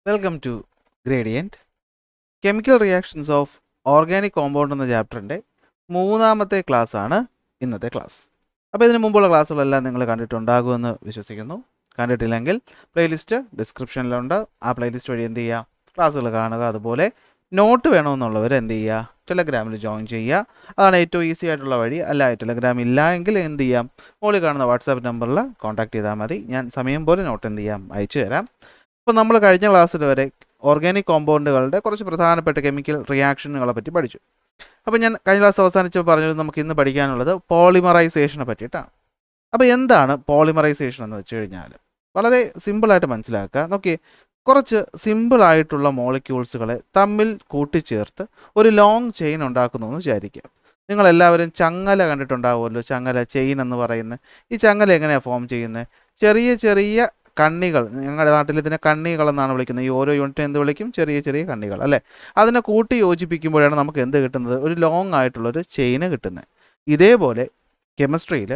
Welcome to gradient chemical reactions of organic compound എന്ന ചാപ്റ്ററിൻ്റെ മൂന്നാമത്തെ ക്ലാസ്സാണ് ഇന്നത്തെ ക്ലാസ്. അപ്പോൾ ഇതിന് മുമ്പുള്ള ക്ലാസ്സുകളെല്ലാം നിങ്ങൾ കണ്ടിട്ടുണ്ടാകുമെന്ന് വിശ്വസിക്കുന്നു. കണ്ടിട്ടില്ലെങ്കിൽ പ്ലേലിസ്റ്റ് ഡിസ്ക്രിപ്ഷനിലുണ്ട്. ആ പ്ലേലിസ്റ്റ് വഴി എന്ത് ചെയ്യുക, ക്ലാസ്സുകൾ കാണുക. അതുപോലെ നോട്ട് വേണമെന്നുള്ളവർ എന്ത് ചെയ്യുക, ടെലഗ്രാമിൽ ജോയിൻ ചെയ്യുക. അതാണ് ഏറ്റവും ഈസി ആയിട്ടുള്ള വഴി. അല്ല ടെലഗ്രാം ഇല്ല എങ്കിൽ എന്ത് ചെയ്യാം, മുകളിൽ കാണുന്ന വാട്സാപ്പ് നമ്പറിൽ കോൺടാക്ട് ചെയ്താൽ മതി. ഞാൻ സമയം പോലെ നോട്ട് എന്ത് ചെയ്യാം, അയച്ചു തരാം. അപ്പോൾ നമ്മൾ കഴിഞ്ഞ ക്ലാസ്സിൽ വരെ ഓർഗാനിക് കോമ്പൗണ്ടുകളുടെ കുറച്ച് പ്രധാനപ്പെട്ട കെമിക്കൽ റിയാക്ഷനുകളെ പറ്റി പഠിച്ചു. അപ്പോൾ ഞാൻ കഴിഞ്ഞ ക്ലാസ് അവസാനിച്ചപ്പോൾ പറഞ്ഞത് നമുക്ക് ഇന്ന് പഠിക്കാനുള്ളത് പോളിമറൈസേഷനെ പറ്റിയിട്ടാണ്. അപ്പോൾ എന്താണ് പോളിമറൈസേഷൻ എന്ന് വെച്ച് കഴിഞ്ഞാൽ വളരെ സിമ്പിളായിട്ട് മനസ്സിലാക്കുക. നോക്കിയേ, കുറച്ച് സിമ്പിളായിട്ടുള്ള മോളിക്യൂൾസുകളെ തമ്മിൽ കൂട്ടിച്ചേർത്ത് ഒരു ലോങ് ചെയിൻ ഉണ്ടാക്കുന്നു എന്ന് വിചാരിക്കുക. നിങ്ങളെല്ലാവരും ചങ്ങല കണ്ടിട്ടുണ്ടാവുമല്ലോ, ചങ്ങല, ചെയിൻ എന്ന് പറയുന്നത്. ഈ ചങ്ങല എങ്ങനെയാണ് ഫോം ചെയ്യുന്നത്? ചെറിയ ചെറിയ കണ്ണികൾ, ഞങ്ങളുടെ നാട്ടിൽ ഇതിനെ കണ്ണികൾ എന്നാണ് വിളിക്കുന്നത്. ഈ ഓരോ യൂണിറ്റിനെ എന്ത് വിളിക്കും? ചെറിയ ചെറിയ കണ്ണികൾ അല്ലേ. അതിനെ കൂട്ടി യോജിപ്പിക്കുമ്പോഴാണ് നമുക്ക് എന്ത് കിട്ടുന്നത്? ഒരു ലോങ് ആയിട്ടുള്ളൊരു ചെയിന് കിട്ടുന്നത്. ഇതേപോലെ കെമിസ്ട്രിയിൽ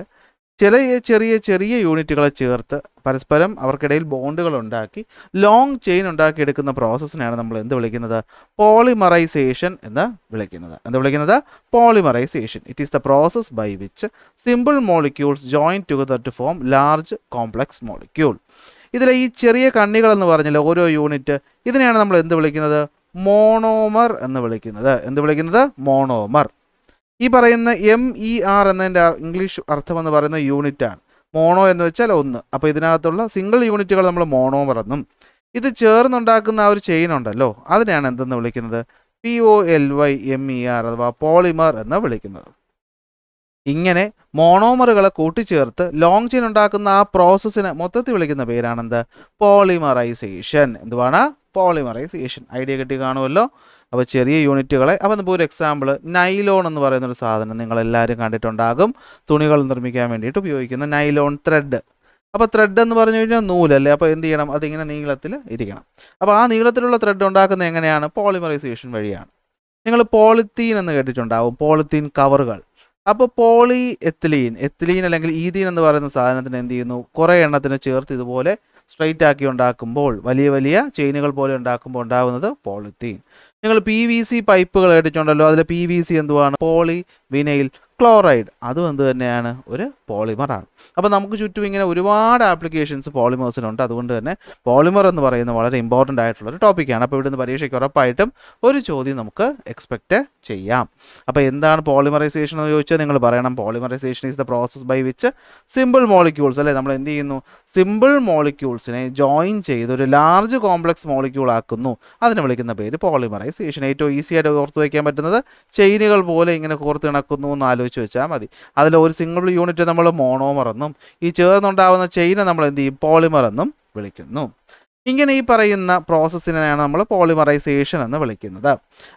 ചെറിയ ചെറിയ ചെറിയ യൂണിറ്റുകളെ ചേർത്ത് പരസ്പരം അവർക്കിടയിൽ ബോണ്ടുകൾ ഉണ്ടാക്കി ലോങ് ചെയിൻ ഉണ്ടാക്കിയെടുക്കുന്ന പ്രോസസ്സിനെയാണ് നമ്മൾ എന്ത് വിളിക്കുന്നത്? പോളിമറൈസേഷൻ എന്ന് വിളിക്കുന്നത്. എന്ത് വിളിക്കുന്നത്? Polymerisation. It is the process by which simple molecules join together to form large complex molecule. ഇതിലെ ഈ ചെറിയ കണ്ണികൾ എന്ന് പറഞ്ഞാൽ ഓരോ യൂണിറ്റ്, ഇതിനെയാണ് നമ്മൾ എന്ത് വിളിക്കുന്നത്? മോണോമർ എന്ന് വിളിക്കുന്നത്. എന്ത് വിളിക്കുന്നത്? മോണോമർ. ഈ പറയുന്ന MER എന്നതിൻ്റെ ഇംഗ്ലീഷ് അർത്ഥം എന്ന് പറയുന്ന യൂണിറ്റാണ്. മോണോ എന്ന് വെച്ചാൽ ഒന്ന്. അപ്പോൾ ഇതിനകത്തുള്ള സിംഗിൾ യൂണിറ്റുകൾ നമ്മൾ മോണോമർ എന്നും, ഇത് ചേർന്നുണ്ടാക്കുന്ന ആ ഒരു ചെയിൻ ഉണ്ടല്ലോ, അതിനെയാണ് എന്തെന്ന് വിളിക്കുന്നത്? POLYMER അഥവാ പോളിമർ എന്ന് വിളിക്കുന്നത്. ഇങ്ങനെ മോണോമറുകളെ കൂട്ടിച്ചേർത്ത് ലോങ് ചെയിൻ ഉണ്ടാക്കുന്ന ആ പ്രോസസ്സിനെ മൊത്തത്തിൽ വിളിക്കുന്ന പേരാണെന്ത്? പോളിമറൈസേഷൻ. എന്തുവാണ്? പോളിമറൈസേഷൻ. ഐഡിയ കിട്ടി കാണുമല്ലോ. അപ്പോൾ ചെറിയ യൂണിറ്റുകളെ, അപ്പോൾ നമുക്ക് ഒരു എക്സാമ്പിൾ, നൈലോൺ എന്ന് പറയുന്നൊരു സാധനം നിങ്ങളെല്ലാവരും കണ്ടിട്ടുണ്ടാകും. തുണികൾ നിർമ്മിക്കാൻ വേണ്ടിയിട്ട് ഉപയോഗിക്കുന്ന നൈലോൺ ത്രെഡ്. അപ്പോൾ ത്രെഡ് എന്ന് പറഞ്ഞു കഴിഞ്ഞാൽ നൂലല്ലേ. അപ്പോൾ എന്ത് ചെയ്യണം? അതിങ്ങനെ നീളത്തിൽ ഇരിക്കണം. അപ്പോൾ ആ നീളത്തിലുള്ള ത്രെഡ് ഉണ്ടാക്കുന്നത് എങ്ങനെയാണ്? പോളിമറൈസേഷൻ വഴിയാണ്. നിങ്ങൾ പോളിത്തീൻ എന്ന് കേട്ടിട്ടുണ്ടാവും, പോളിത്തീൻ കവറുകൾ. അപ്പോൾ പോളി എത്തിലീൻ അല്ലെങ്കിൽ ഈതീൻ എന്ന് പറയുന്ന സാധനത്തിന് എന്ത് ചെയ്യുന്നു? കുറേ എണ്ണത്തിന് ചേർത്ത് ഇതുപോലെ സ്ട്രൈറ്റ് ആക്കി ഉണ്ടാക്കുമ്പോൾ, വലിയ വലിയ ചെയിനുകൾ പോലെ ഉണ്ടാക്കുമ്പോൾ ഉണ്ടാകുന്നത് പോളിത്തീൻ. നിങ്ങൾ PVC പൈപ്പുകൾ കേട്ടിട്ടുണ്ടല്ലോ, അതിൽ PVC എന്തുവാണ്? Poly vinyl chloride. അതും എന്ത് തന്നെയാണ്? ഒരു പോളിമറാണ്. അപ്പോൾ നമുക്ക് ചുറ്റും ഇങ്ങനെ ഒരുപാട് ആപ്ലിക്കേഷൻസ് പോളിമേഴ്സിനുണ്ട്. അതുകൊണ്ട് തന്നെ പോളിമർ എന്ന് പറയുന്നത് വളരെ ഇമ്പോർട്ടൻ്റ് ആയിട്ടുള്ളൊരു ടോപ്പിക്കാണ്. അപ്പോൾ ഇവിടുന്ന് പരീക്ഷയ്ക്ക് ഉറപ്പായിട്ടും ഒരു ചോദ്യം നമുക്ക് എക്സ്പെക്റ്റ് ചെയ്യാം. അപ്പോൾ എന്താണ് പോളിമറൈസേഷൻ എന്ന് ചോദിച്ചാൽ നിങ്ങൾ പറയണം, polymerisation is the process by which simple molecules അല്ലേ, നമ്മൾ എന്ത് ചെയ്യുന്നു? സിമ്പിൾ മോളിക്യൂൾസിനെ ജോയിൻ ചെയ്ത് ഒരു ലാർജ് കോംപ്ലക്സ് മോളിക്യൂൾ ആക്കുന്നു. അതിനെ വിളിക്കുന്ന പേര് പോളിമറൈസേഷൻ. ഏറ്റവും ഈസി ആയിട്ട് ഓർത്ത് വയ്ക്കാൻ പറ്റുന്നത് ചെയിനുകൾ പോലെ ഇങ്ങനെ കോർത്തിണക്കുന്നു എന്ന് ആലോചിച്ച് വെച്ചാൽ മതി. അതിൽ ഒരു സിംഗിൾ യൂണിറ്റ് നമ്മൾ മോണോമർ എന്നും ഈ ചേർന്നുണ്ടാവുന്ന ചെയിനെ നമ്മൾ എന്ത് ചെയ്യും? പോളിമർ എന്നും വിളിക്കുന്നു. ഇങ്ങനെ ഈ പറയുന്ന പ്രോസസ്സിനെയാണ് നമ്മൾ പോളിമറൈസേഷൻ എന്ന് വിളിക്കുന്നത്.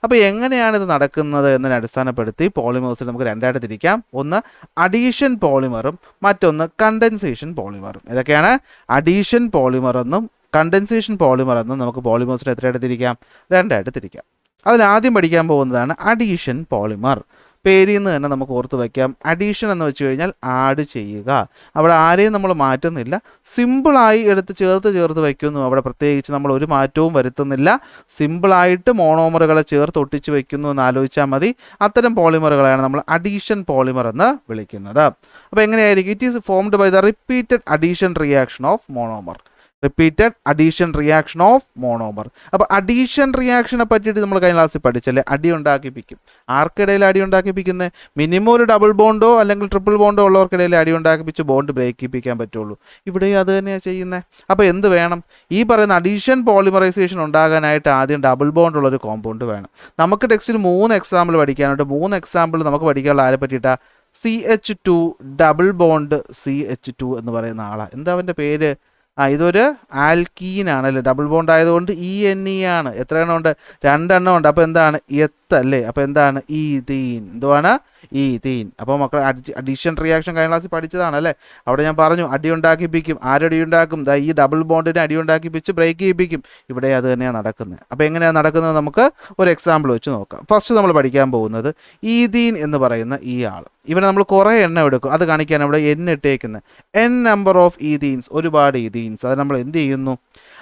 അപ്പോൾ എങ്ങനെയാണ് ഇത് നടക്കുന്നത് എന്നതിനെ അടിസ്ഥാനപ്പെടുത്തി പോളിമേഴ്സിൽ നമുക്ക് രണ്ടായിട്ട് തിരിക്കാം. ഒന്ന് അഡീഷൻ പോളിമറും മറ്റൊന്ന് കണ്ടൻസേഷൻ പോളിമറും. ഇതൊക്കെയാണ് അഡീഷൻ പോളിമർ എന്നും കണ്ടൻസേഷൻ പോളിമർ എന്നും നമുക്ക് പോളിമേഴ്സിനെ എത്രയായിട്ട് തിരിക്കാം? രണ്ടായിട്ട് തിരിക്കാം. അതിലാദ്യം പഠിക്കാൻ പോകുന്നതാണ് അഡീഷൻ പോളിമർ. പേരിൽ നിന്ന് തന്നെ നമുക്ക് ഓർത്ത് വയ്ക്കാം. അഡീഷൻ എന്ന് വെച്ച് കഴിഞ്ഞാൽ ആഡ് ചെയ്യുക. അവിടെ ആരെയും നമ്മൾ മാറ്റുന്നില്ല, സിമ്പിളായി എടുത്ത് ചേർത്ത് വയ്ക്കുന്നു. അവിടെ പ്രത്യേകിച്ച് നമ്മൾ ഒരു മാറ്റവും വരുത്തുന്നില്ല. സിമ്പിളായിട്ട് മോണോമറുകളെ ചേർത്ത് ഒട്ടിച്ച് വയ്ക്കുന്നു എന്ന് ആലോചിച്ചാൽ മതി. അത്തരം പോളിമറുകളെയാണ് നമ്മൾ അഡീഷൻ പോളിമർ എന്ന് വിളിക്കുന്നത്. അപ്പോൾ എങ്ങനെയായിരിക്കും? It is formed by the repeated addition reaction of monomer. Repeated addition reaction of monomer. അപ്പോൾ അഡീഷൻ റിയാക്ഷനെ പറ്റിയിട്ട് നമ്മൾ കഴിഞ്ഞ ക്ലാസ്സിൽ പഠിച്ചല്ലേ, അടി ഉണ്ടാക്കിപ്പിക്കും. ആർക്കിടയിൽ അടി ഉണ്ടാക്കിപ്പിക്കുന്നത്? മിനിമം ഒരു ഡബിൾ ബോണ്ടോ അല്ലെങ്കിൽ ട്രിപ്പിൾ ബോണ്ടോ ഉള്ളവർക്കിടയിൽ അടി ഉണ്ടാക്കിപ്പിച്ച് ബോണ്ട് ബ്രേക്ക് ചെയ്യിപ്പിക്കാൻ പറ്റുള്ളൂ. ഇവിടെയും അത് തന്നെയാണ് ചെയ്യുന്നത്. അപ്പോൾ എന്ത് വേണം? ഈ പറയുന്ന അഡീഷൻ പോളിമറൈസേഷൻ ഉണ്ടാകാനായിട്ട് ആദ്യം ഡബിൾ ബോണ്ട് ഉള്ളൊരു കോമ്പൗണ്ട് വേണം. നമുക്ക് ടെക്സ്റ്റിൽ 3 എക്സാമ്പിൾ പഠിക്കാനായിട്ട് 3 എക്സാമ്പിൾ നമുക്ക് പഠിക്കാനുള്ള ആരെ പറ്റിയിട്ടാണ്? CH2 ഡബിൾ ബോണ്ട് CH2 എന്ന് പറയുന്ന ആളാണ്. എന്താ അവൻ്റെ പേര്? ഇതൊരു ആൽക്കീൻ ആണല്ലേ, ഡബിൾ ബോണ്ട് ആയതുകൊണ്ട് ENE ആണ്. എത്ര എണ്ണം ഉണ്ട്? 2 എണ്ണം ഉണ്ട്. അപ്പോൾ എന്താണ്? അല്ലേ. അപ്പോൾ എന്താണ്? ഈതീൻ. എന്തുവാണ്? ഈതീൻ. അപ്പോൾ മക്കൾ അഡീഷൻ റിയാക്ഷൻ കഴിഞ്ഞ ക്ലാസ്സിൽ പഠിച്ചതാണ് അല്ലേ. അവിടെ ഞാൻ പറഞ്ഞു അടി ഉണ്ടാക്കിപ്പിക്കും. ആരടി ഉണ്ടാക്കും? ഈ ഡബിൾ ബോണ്ടിനെ അടി ഉണ്ടാക്കിപ്പിച്ച് ബ്രേക്ക് ചെയ്യിപ്പിക്കും. ഇവിടെ അത് തന്നെയാണ് നടക്കുന്നത്. അപ്പോൾ എങ്ങനെയാണ് നടക്കുന്നത്? നമുക്ക് ഒരു എക്സാമ്പിൾ വെച്ച് നോക്കാം. ഫസ്റ്റ് നമ്മൾ പഠിക്കാൻ പോകുന്നത് ഈതീൻ എന്ന് പറയുന്ന ഈ ആൾ. ഇവനെ നമ്മൾ കുറേ എണ്ണം എടുക്കും. അത് കാണിക്കാൻ ഇവിടെ N ഇട്ടേക്കുന്നത്. N നമ്പർ ഓഫ് ഈതീൻസ്, ഒരുപാട് ഈതീൻസ്. അത് നമ്മൾ എന്ത് ചെയ്യുന്നു?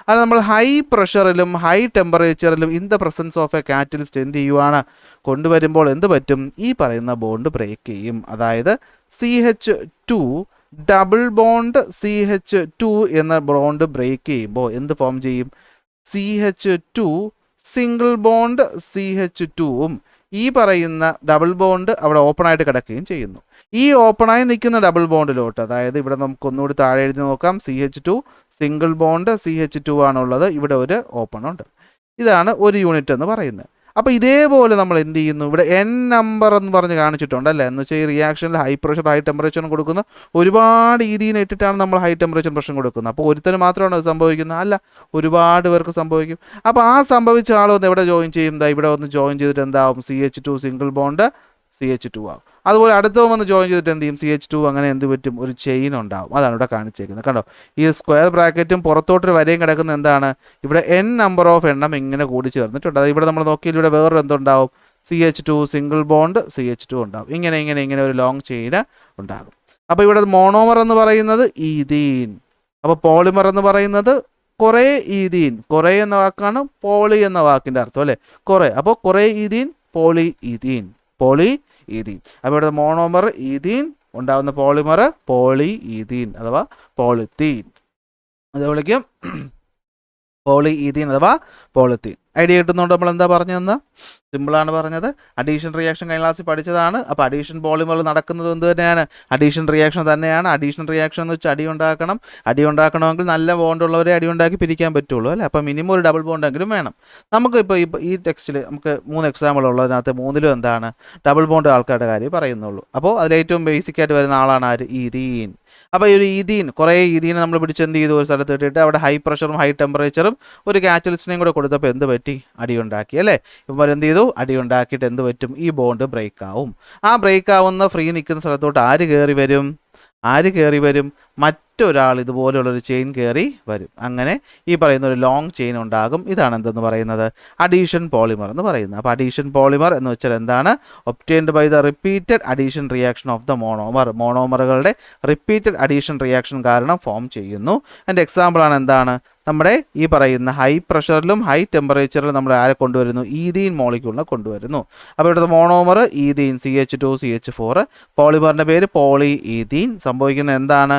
അത് നമ്മൾ ഹൈ പ്രഷറിലും ഹൈ ടെമ്പറേച്ചറിലും in the presence of a catalyst എന്ത് ചെയ്യുവാണ്, കൊണ്ടുവരുമ്പോൾ എന്ത് പറ്റും, ഈ പറയുന്ന ബോണ്ട് ബ്രേക്ക് ചെയ്യും. അതായത് CH2 ഡബിൾ ബോണ്ട് CH2 എന്ന ബോണ്ട് ബ്രേക്ക് ചെയ്യുമ്പോൾ എന്ത് ഫോം ചെയ്യും, CH2 സിംഗിൾ ബോണ്ട് CH2ഉം ഈ പറയുന്ന ഡബിൾ ബോണ്ട് അവിടെ ഓപ്പൺ ആയിട്ട് കിടക്കുകയും ചെയ്യുന്നു. ഈ ഓപ്പണായി നിൽക്കുന്ന ഡബിൾ ബോണ്ടിലോട്ട്, അതായത് ഇവിടെ നമുക്ക് ഒന്നുകൂടി താഴെ എഴുതി നോക്കാം, CH2 സിംഗിൾ ബോണ്ട് CH2 ആണുള്ളത്, ഇവിടെ ഒരു ഓപ്പൺ ഉണ്ട്. ഇതാണ് ഒരു യൂണിറ്റ് എന്ന് പറയുന്നത്. അപ്പോൾ ഇതേപോലെ നമ്മൾ എന്ത് ചെയ്യുന്നു, ഇവിടെ N നമ്പർ എന്ന് പറഞ്ഞ് കാണിച്ചിട്ടുണ്ട് അല്ലേ, എന്ന് വെച്ചാൽ ഈ റിയാക്ഷനിൽ ഹൈ പ്രഷർ ഹൈ ടെമ്പറേച്ചറും കൊടുക്കുന്ന ഒരുപാട് ഈഥീൻ ഇട്ടിട്ടാണ് നമ്മൾ ഹൈ ടെമ്പറേച്ചർ പ്രഷർ കൊടുക്കുന്നത്. അപ്പോൾ ഒരുത്തന് മാത്രമാണ് അത് സംഭവിക്കുന്നത്, അല്ല, ഒരുപാട് പേർക്ക് സംഭവിക്കും. അപ്പോൾ ആ സംഭവിച്ച ആളൊന്ന് എവിടെ ജോയിൻ ചെയ്യും, ഇവിടെ ഒന്ന് ജോയിൻ ചെയ്തിട്ട് എന്താവും, CH2 സിംഗിൾ ബോണ്ട് CH2 ആവും. അതുപോലെ അടുത്തവും വന്ന് ജോയിൻ ചെയ്തിട്ട് എന്ത് ചെയ്യും, CH2 അങ്ങനെ എന്ത് പറ്റും, ഒരു ചെയിൻ ഉണ്ടാവും. അതാണ് ഇവിടെ കാണിച്ചേക്കുന്നത്. കണ്ടോ, ഈ സ്ക്വയർ ബ്രാക്കറ്റും പുറത്തോട്ടൊരു വരെയും കിടക്കുന്ന എന്താണ്, ഇവിടെ N നമ്പർ ഓഫ് എണ്ണം ഇങ്ങനെ കൂടി ചേർന്നിട്ടുണ്ട്. അത് ഇവിടെ നമ്മൾ നോക്കിയാൽ ഇവിടെ വേറൊരു എന്തുണ്ടാവും, CH2 സിംഗിൾ ബോണ്ട് CH2 ഉണ്ടാവും. ഇങ്ങനെ ഇങ്ങനെ ഇങ്ങനെ ഒരു ലോങ് ചെയിൻ ഉണ്ടാകും. അപ്പോൾ ഇവിടെ മോണോമർ എന്ന് പറയുന്നത് ഈഥീൻ, അപ്പോൾ പോളിമർ എന്ന് പറയുന്നത് കുറേ ഈഥീൻ. കുറേ എന്ന വാക്കാണ് പോളി എന്ന വാക്കിൻ്റെ അർത്ഥം അല്ലേ, കുറേ. അപ്പോൾ കുറേ ethene, polyethene, polyethene. അപ്പോൾ ഇവിടെ മോണോമർ ഈഥീൻ, ഉണ്ടാകുന്ന പോളിമർ പോളി ഈഥീൻ അഥവാ പോളിത്തീൻ. അത് വിളിക്കും പോളി ഈഥീൻ അഥവാ പോളിത്തീൻ. ഐഡിയ കിട്ടുന്നുണ്ട് നമ്മൾ എന്താ പറഞ്ഞതെന്ന്? സിമ്പിളാണ് പറഞ്ഞത്. അഡീഷൻ റിയാക്ഷൻ കഴിഞ്ഞ ക്ലാസ്സിൽ പഠിച്ചതാണ്. അപ്പോൾ അഡീഷൻ പോളിമർ നടക്കുന്നത് എന്ത് തന്നെയാണ്, അഡീഷൻ റിയാക്ഷൻ തന്നെയാണ്. അഡീഷൻ റിയാക്ഷൻ എന്ന് വെച്ചാൽ അടി ഉണ്ടാക്കണമെങ്കിൽ നല്ല ബോണ്ടുള്ളവരെ അടി ഉണ്ടാക്കി പിരിക്കാൻ പറ്റുള്ളൂ അല്ലേ. അപ്പോൾ മിനിമം ഒരു ഡബിൾ ബോണ്ടെങ്കിലും വേണം. നമുക്ക് ഇപ്പോൾ ഈ ടെക്സ്റ്റിൽ നമുക്ക് 3 എക്സാമ്പിൾ ഉള്ളതിനകത്ത് 3ലും എന്താണ്, ഡബിൾ ബോണ്ട് ആൾക്കാരുടെ കാര്യം പറയുന്നുള്ളൂ. അപ്പോൾ അതിലേറ്റവും ബേസിക് ആയിട്ട് വരുന്ന ആളാണ് ആര്, ഈഥീൻ. അപ്പോൾ ഈ ഒരു ഈഥീൻ, കുറേ ഈഥീനെ നമ്മൾ പിടിച്ച് എന്ത് ചെയ്തു, ഒരു സ്ഥലത്ത് ഇട്ടിട്ട് അവിടെ ഹൈ പ്രഷറും ഹൈ ടെമ്പറേച്ചറും ഒരു കാറ്റലിസ്റ്റിനെയും കൂടെ കൊടുത്തപ്പോൾ എന്ത് പറ്റി, അടിയുണ്ടാക്കി അല്ലേ. ഇവർ എന്ത് ചെയ്തു, അടിയുണ്ടാക്കിയിട്ട് എന്ത് പറ്റും, ഈ ബോണ്ട് ബ്രേക്ക് ആവും. ആ ബ്രേക്ക് ആവുന്ന ഫ്രീ നിൽക്കുന്ന സ്ഥലത്തോട്ട് ആര് കയറി വരും, മറ്റൊരാൾ ഇതുപോലെയുള്ളൊരു ചെയിൻ കയറി വരും. അങ്ങനെ ഈ പറയുന്ന ഒരു ലോങ് ചെയിൻ ഉണ്ടാകും. ഇതാണ് എന്തെന്ന് പറയുന്നത്, അഡീഷൻ പോളിമർ എന്ന് പറയുന്നത്. അപ്പോൾ അഡീഷൻ പോളിമർ എന്ന് വെച്ചാൽ എന്താണ്, obtained by the repeated addition reaction of the മോണോമറുകളുടെ റിപ്പീറ്റഡ് അഡീഷൻ റിയാക്ഷൻ കാരണം ഫോം ചെയ്യുന്നു. അതിൻ്റെ എക്സാമ്പിളാണ് എന്താണ്, നമ്മുടെ ഈ പറയുന്ന ഹൈ പ്രഷറിലും ഹൈ ടെമ്പറേച്ചറിലും നമ്മൾ ആരെ കൊണ്ടുവരുന്നു, ഈഥീൻ മോളിക്യൂളിനെ കൊണ്ടുവരുന്നു. അപ്പോൾ ഇവിടുത്തെ മോണോമർ ഈഥീൻ CH2 CH4, പോളിമറിൻ്റെ പേര് പോളി ഈഥീൻ. സംഭവിക്കുന്ന എന്താണ്,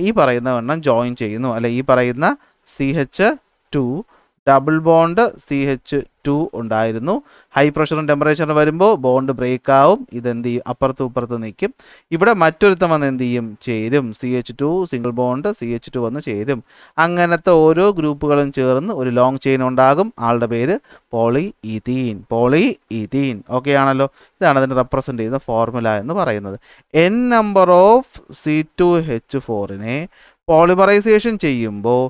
ഈ പറയുന്ന എണ്ണം ജോയിൻ ചെയ്യുന്നു അല്ലെ, ഈ പറയുന്ന CH2 ഡബിൾ ബോണ്ട് CH2 ഉണ്ടായിരുന്നു. ഹൈ പ്രഷറും ടെമ്പറേച്ചറും വരുമ്പോൾ ബോണ്ട് ബ്രേക്ക് ആവും. ഇതെന്ത് ചെയ്യും, അപ്പുറത്തും ഇപ്പുറത്ത് നിൽക്കും. ഇവിടെ മറ്റൊരുത്തം വന്ന് എന്ത് ചെയ്യും, ചേരും. CH2 സിംഗിൾ ബോണ്ട് CH2 വന്ന് ചേരും. അങ്ങനത്തെ ഓരോ ഗ്രൂപ്പുകളും ചേർന്ന് ഒരു ലോങ് ചെയിൻ ഉണ്ടാകും. ആളുടെ പേര് പോളി ഈഥീൻ. ഓക്കെ ആണല്ലോ. ഇതാണ് അതിന് റെപ്രസെൻ്റ് ചെയ്യുന്ന ഫോർമുല എന്ന് പറയുന്നത്. N നമ്പർ ഓഫ് C2H4നെ പോളിമറൈസേഷൻ ചെയ്യുമ്പോൾ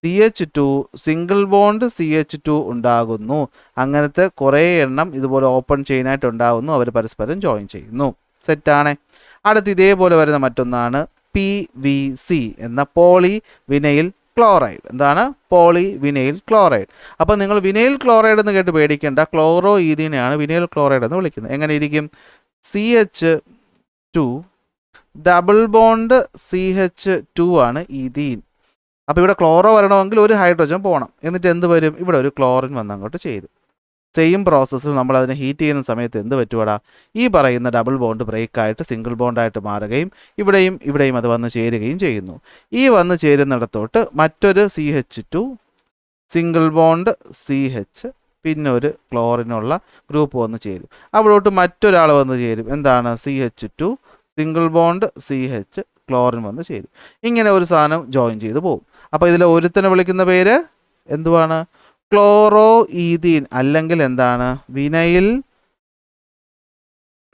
CH2 സിംഗിൾ ബോണ്ട് CH2 ഉണ്ടാകുന്നു. അങ്ങനത്തെ കുറേ എണ്ണം ഇതുപോലെ ഓപ്പൺ ചെയിനായിട്ട് ഉണ്ടാകുന്നു. അവർ പരസ്പരം ജോയിൻ ചെയ്യുന്നു. സെറ്റാണ്. അടുത്ത് ഇതേപോലെ വരുന്ന മറ്റൊന്നാണ് PVC എന്ന പോളി വിനൈൽ ക്ലോറൈഡ്. എന്താണ്, പോളി വിനൈൽ ക്ലോറൈഡ്. അപ്പോൾ നിങ്ങൾ വിനൈൽ ക്ലോറൈഡ് എന്ന് കേട്ട് പേടിക്കേണ്ട, ക്ലോറോ ഈഥീനെയാണ് വിനൈൽ ക്ലോറൈഡ് എന്ന് വിളിക്കുന്നത്. എങ്ങനെ ഇരിക്കും, CH2 ഡബിൾ ബോണ്ട് CH2 ആണ് ഈഥീൻ. അപ്പോൾ ഇവിടെ ക്ലോറോ വരണമെങ്കിൽ ഒരു ഹൈഡ്രജൻ പോകണം. എന്നിട്ട് എന്ത് വരും, ഇവിടെ ഒരു ക്ലോറിൻ വന്ന് അങ്ങോട്ട് ചേരും. സെയിം പ്രോസസ്സിൽ നമ്മൾ അതിനെ ഹീറ്റ് ചെയ്യുന്ന സമയത്ത് എന്ത് പറ്റുവാടാ, ഈ പറയുന്ന ഡബിൾ ബോണ്ട് ബ്രേക്കായിട്ട് സിംഗിൾ ബോണ്ടായിട്ട് മാറുകയും ഇവിടെയും അത് വന്ന് ചേരുകയും ചെയ്യുന്നു. ഈ വന്ന് ചേരുന്നിടത്തോട്ട് മറ്റൊരു CH2 സിംഗിൾ ബോണ്ട് CH പിന്നെ ഒരു ക്ലോറിനുള്ള ഗ്രൂപ്പ് വന്ന് ചേരും. അവിടോട്ട് മറ്റൊരാൾ വന്ന് ചേരും. എന്താണ്, CH2 single bond CH chlorine വന്ന് ചേരും. ഇങ്ങനെ ഒരു സാധനം ജോയിൻ ചെയ്ത് പോകും. അപ്പോൾ ഇതിൽ ഒരുത്തനെ വിളിക്കുന്ന പേര് എന്തുവാണ്, ക്ലോറോ ഈഥീൻ അല്ലെങ്കിൽ എന്താണ്, വിനൈൽ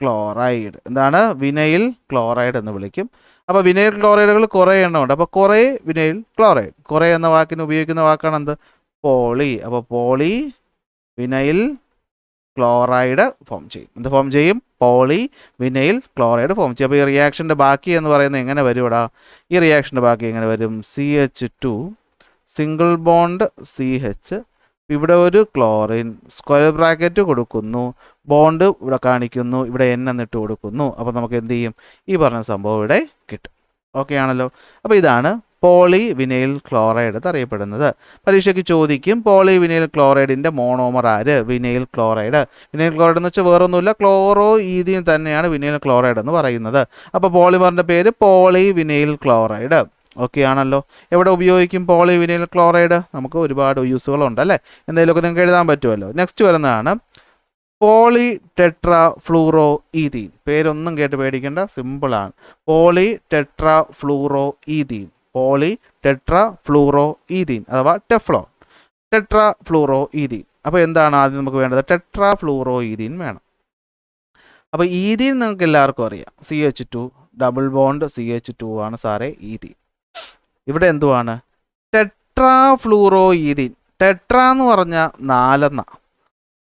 ക്ലോറൈഡ്. എന്താണ്, വിനൈൽ ക്ലോറൈഡ് എന്ന് വിളിക്കും. അപ്പോൾ വിനൈൽ ക്ലോറൈഡുകൾ കുറേ എണ്ണമുണ്ട്. അപ്പോൾ കുറേ വിനൈൽ ക്ലോറൈഡ്, കുറേ എന്ന വാക്കിന് ഉപയോഗിക്കുന്ന വാക്കാണ് എന്ത്, പോളി. അപ്പോൾ പോളി വിനൈൽ ക്ലോറൈഡ് ഫോം ചെയ്യും. എന്ത് ഫോം ചെയ്യും, പോളി വിനൈൽ ക്ലോറൈഡ് ഫോം ചെയ്യും. അപ്പോൾ ഈ റിയാക്ഷൻ്റെ ബാക്കി എന്ന് പറയുന്നത് എങ്ങനെ വരും ഇവിടെ, ഈ റിയാക്ഷൻ്റെ ബാക്കി എങ്ങനെ വരും, CH2 സിംഗിൾ ബോണ്ട് CH, ഇവിടെ ഒരു ക്ലോറിൻ, സ്ക്വയർ ബ്രാക്കറ്റ് കൊടുക്കുന്നു, ബോണ്ട് ഇവിടെ കാണിക്കുന്നു, ഇവിടെ N എന്നിട്ട് കൊടുക്കുന്നു. അപ്പോൾ നമുക്ക് എന്ത് ചെയ്യും, ഈ പറഞ്ഞ സംഭവം ഇവിടെ കിട്ടും. ഓക്കെ ആണല്ലോ. അപ്പോൾ ഇതാണ് പോളി വിനൈൽ ക്ലോറൈഡ് എന്നറിയപ്പെടുന്നത്. പരീക്ഷയ്ക്ക് ചോദിക്കും പോളി വിനൈൽ ക്ലോറൈഡിൻ്റെ മോണോമർ ആര്? Vinyl chloride. വിനൈൽ ക്ലോറൈഡ് എന്ന് വെച്ചാൽ വേറൊന്നുമില്ല, ക്ലോറോ ഈഥീൻ തന്നെയാണ് വിനൈൽ ക്ലോറൈഡ് എന്ന് പറയുന്നത്. അപ്പോൾ പോളിമറിൻ്റെ പേര് പോളി വിനൈൽ ക്ലോറൈഡ്. ഓക്കെ ആണല്ലോ. എവിടെ ഉപയോഗിക്കും പോളി വിനൈൽ ക്ലോറൈഡ്? നമുക്ക് ഒരുപാട് യൂസുകളുണ്ട് അല്ലേ, എന്തെങ്കിലുമൊക്കെ നിങ്ങൾക്ക് എഴുതാൻ പറ്റുമല്ലോ. നെക്സ്റ്റ് വരുന്നതാണ് പോളി ടെട്രാ ഫ്ലൂറോ ഈഥീൻ. പേരൊന്നും കേട്ട് പേടിക്കേണ്ട, സിമ്പിളാണ്. Poly tetra fluoro ethene. Poly tetra fluoro ethene അഥവാ ടെഫ്ലോൺ. Tetra fluoro ethene. അപ്പോൾ എന്താണ് ആദ്യം നമുക്ക് വേണ്ടത്? ടെട്രാ ഫ്ലൂറോ ഈഥീൻ വേണം. അപ്പോൾ ഈഥീൻ നിങ്ങൾക്ക് എല്ലാവർക്കും അറിയാം, CH2 ഡബിൾ ബോണ്ട് CH2 ആണ് സാറേ ഈഥീൻ. ഇവിടെ എന്തുവാണ്? Tetra fluoro ethene. ടെട്രാ എന്ന് പറഞ്ഞാൽ 4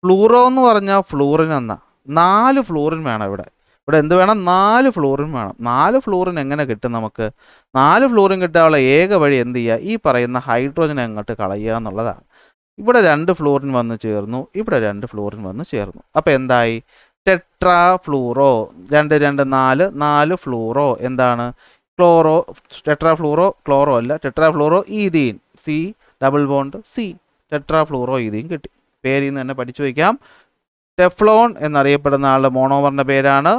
ഫ്ലൂറോ എന്ന് പറഞ്ഞാൽ ഫ്ലൂറിൻ 4 ഫ്ലൂറിൻ വേണം ഇവിടെ. ഇവിടെ എന്ത് വേണം? 4 ഫ്ലൂറിൻ വേണം. 4 ഫ്ലൂറിൻ എങ്ങനെ കിട്ടും നമുക്ക്? 4 ഫ്ലൂറിൻ കിട്ടാനുള്ള ഏക വഴി എന്ത് ചെയ്യുക? ഈ പറയുന്ന ഹൈഡ്രോജൻ അങ്ങോട്ട് കളയുക എന്നുള്ളതാണ്. ഇവിടെ 2 ഫ്ലൂറിൻ വന്ന് ചേർന്നു, ഇവിടെ 2 ഫ്ലൂറിൻ വന്ന് ചേർന്നു. അപ്പോൾ എന്തായി? Tetra fluoro. 2 2 4 ഫ്ലൂറോ. എന്താണ്? ക്ലോറോ. ടെട്രാ ഫ്ലൂറോ ക്ലോറോ അല്ല, tetra fluoro ethene. C double bond C. Tetra fluoro ethene കിട്ടി. പേരിൽ നിന്ന് തന്നെ പഠിച്ചു വയ്ക്കാം. ടെഫ്ലോൺ എന്നറിയപ്പെടുന്ന ആളുടെ മോണോമറിൻ്റെ പേരാണ്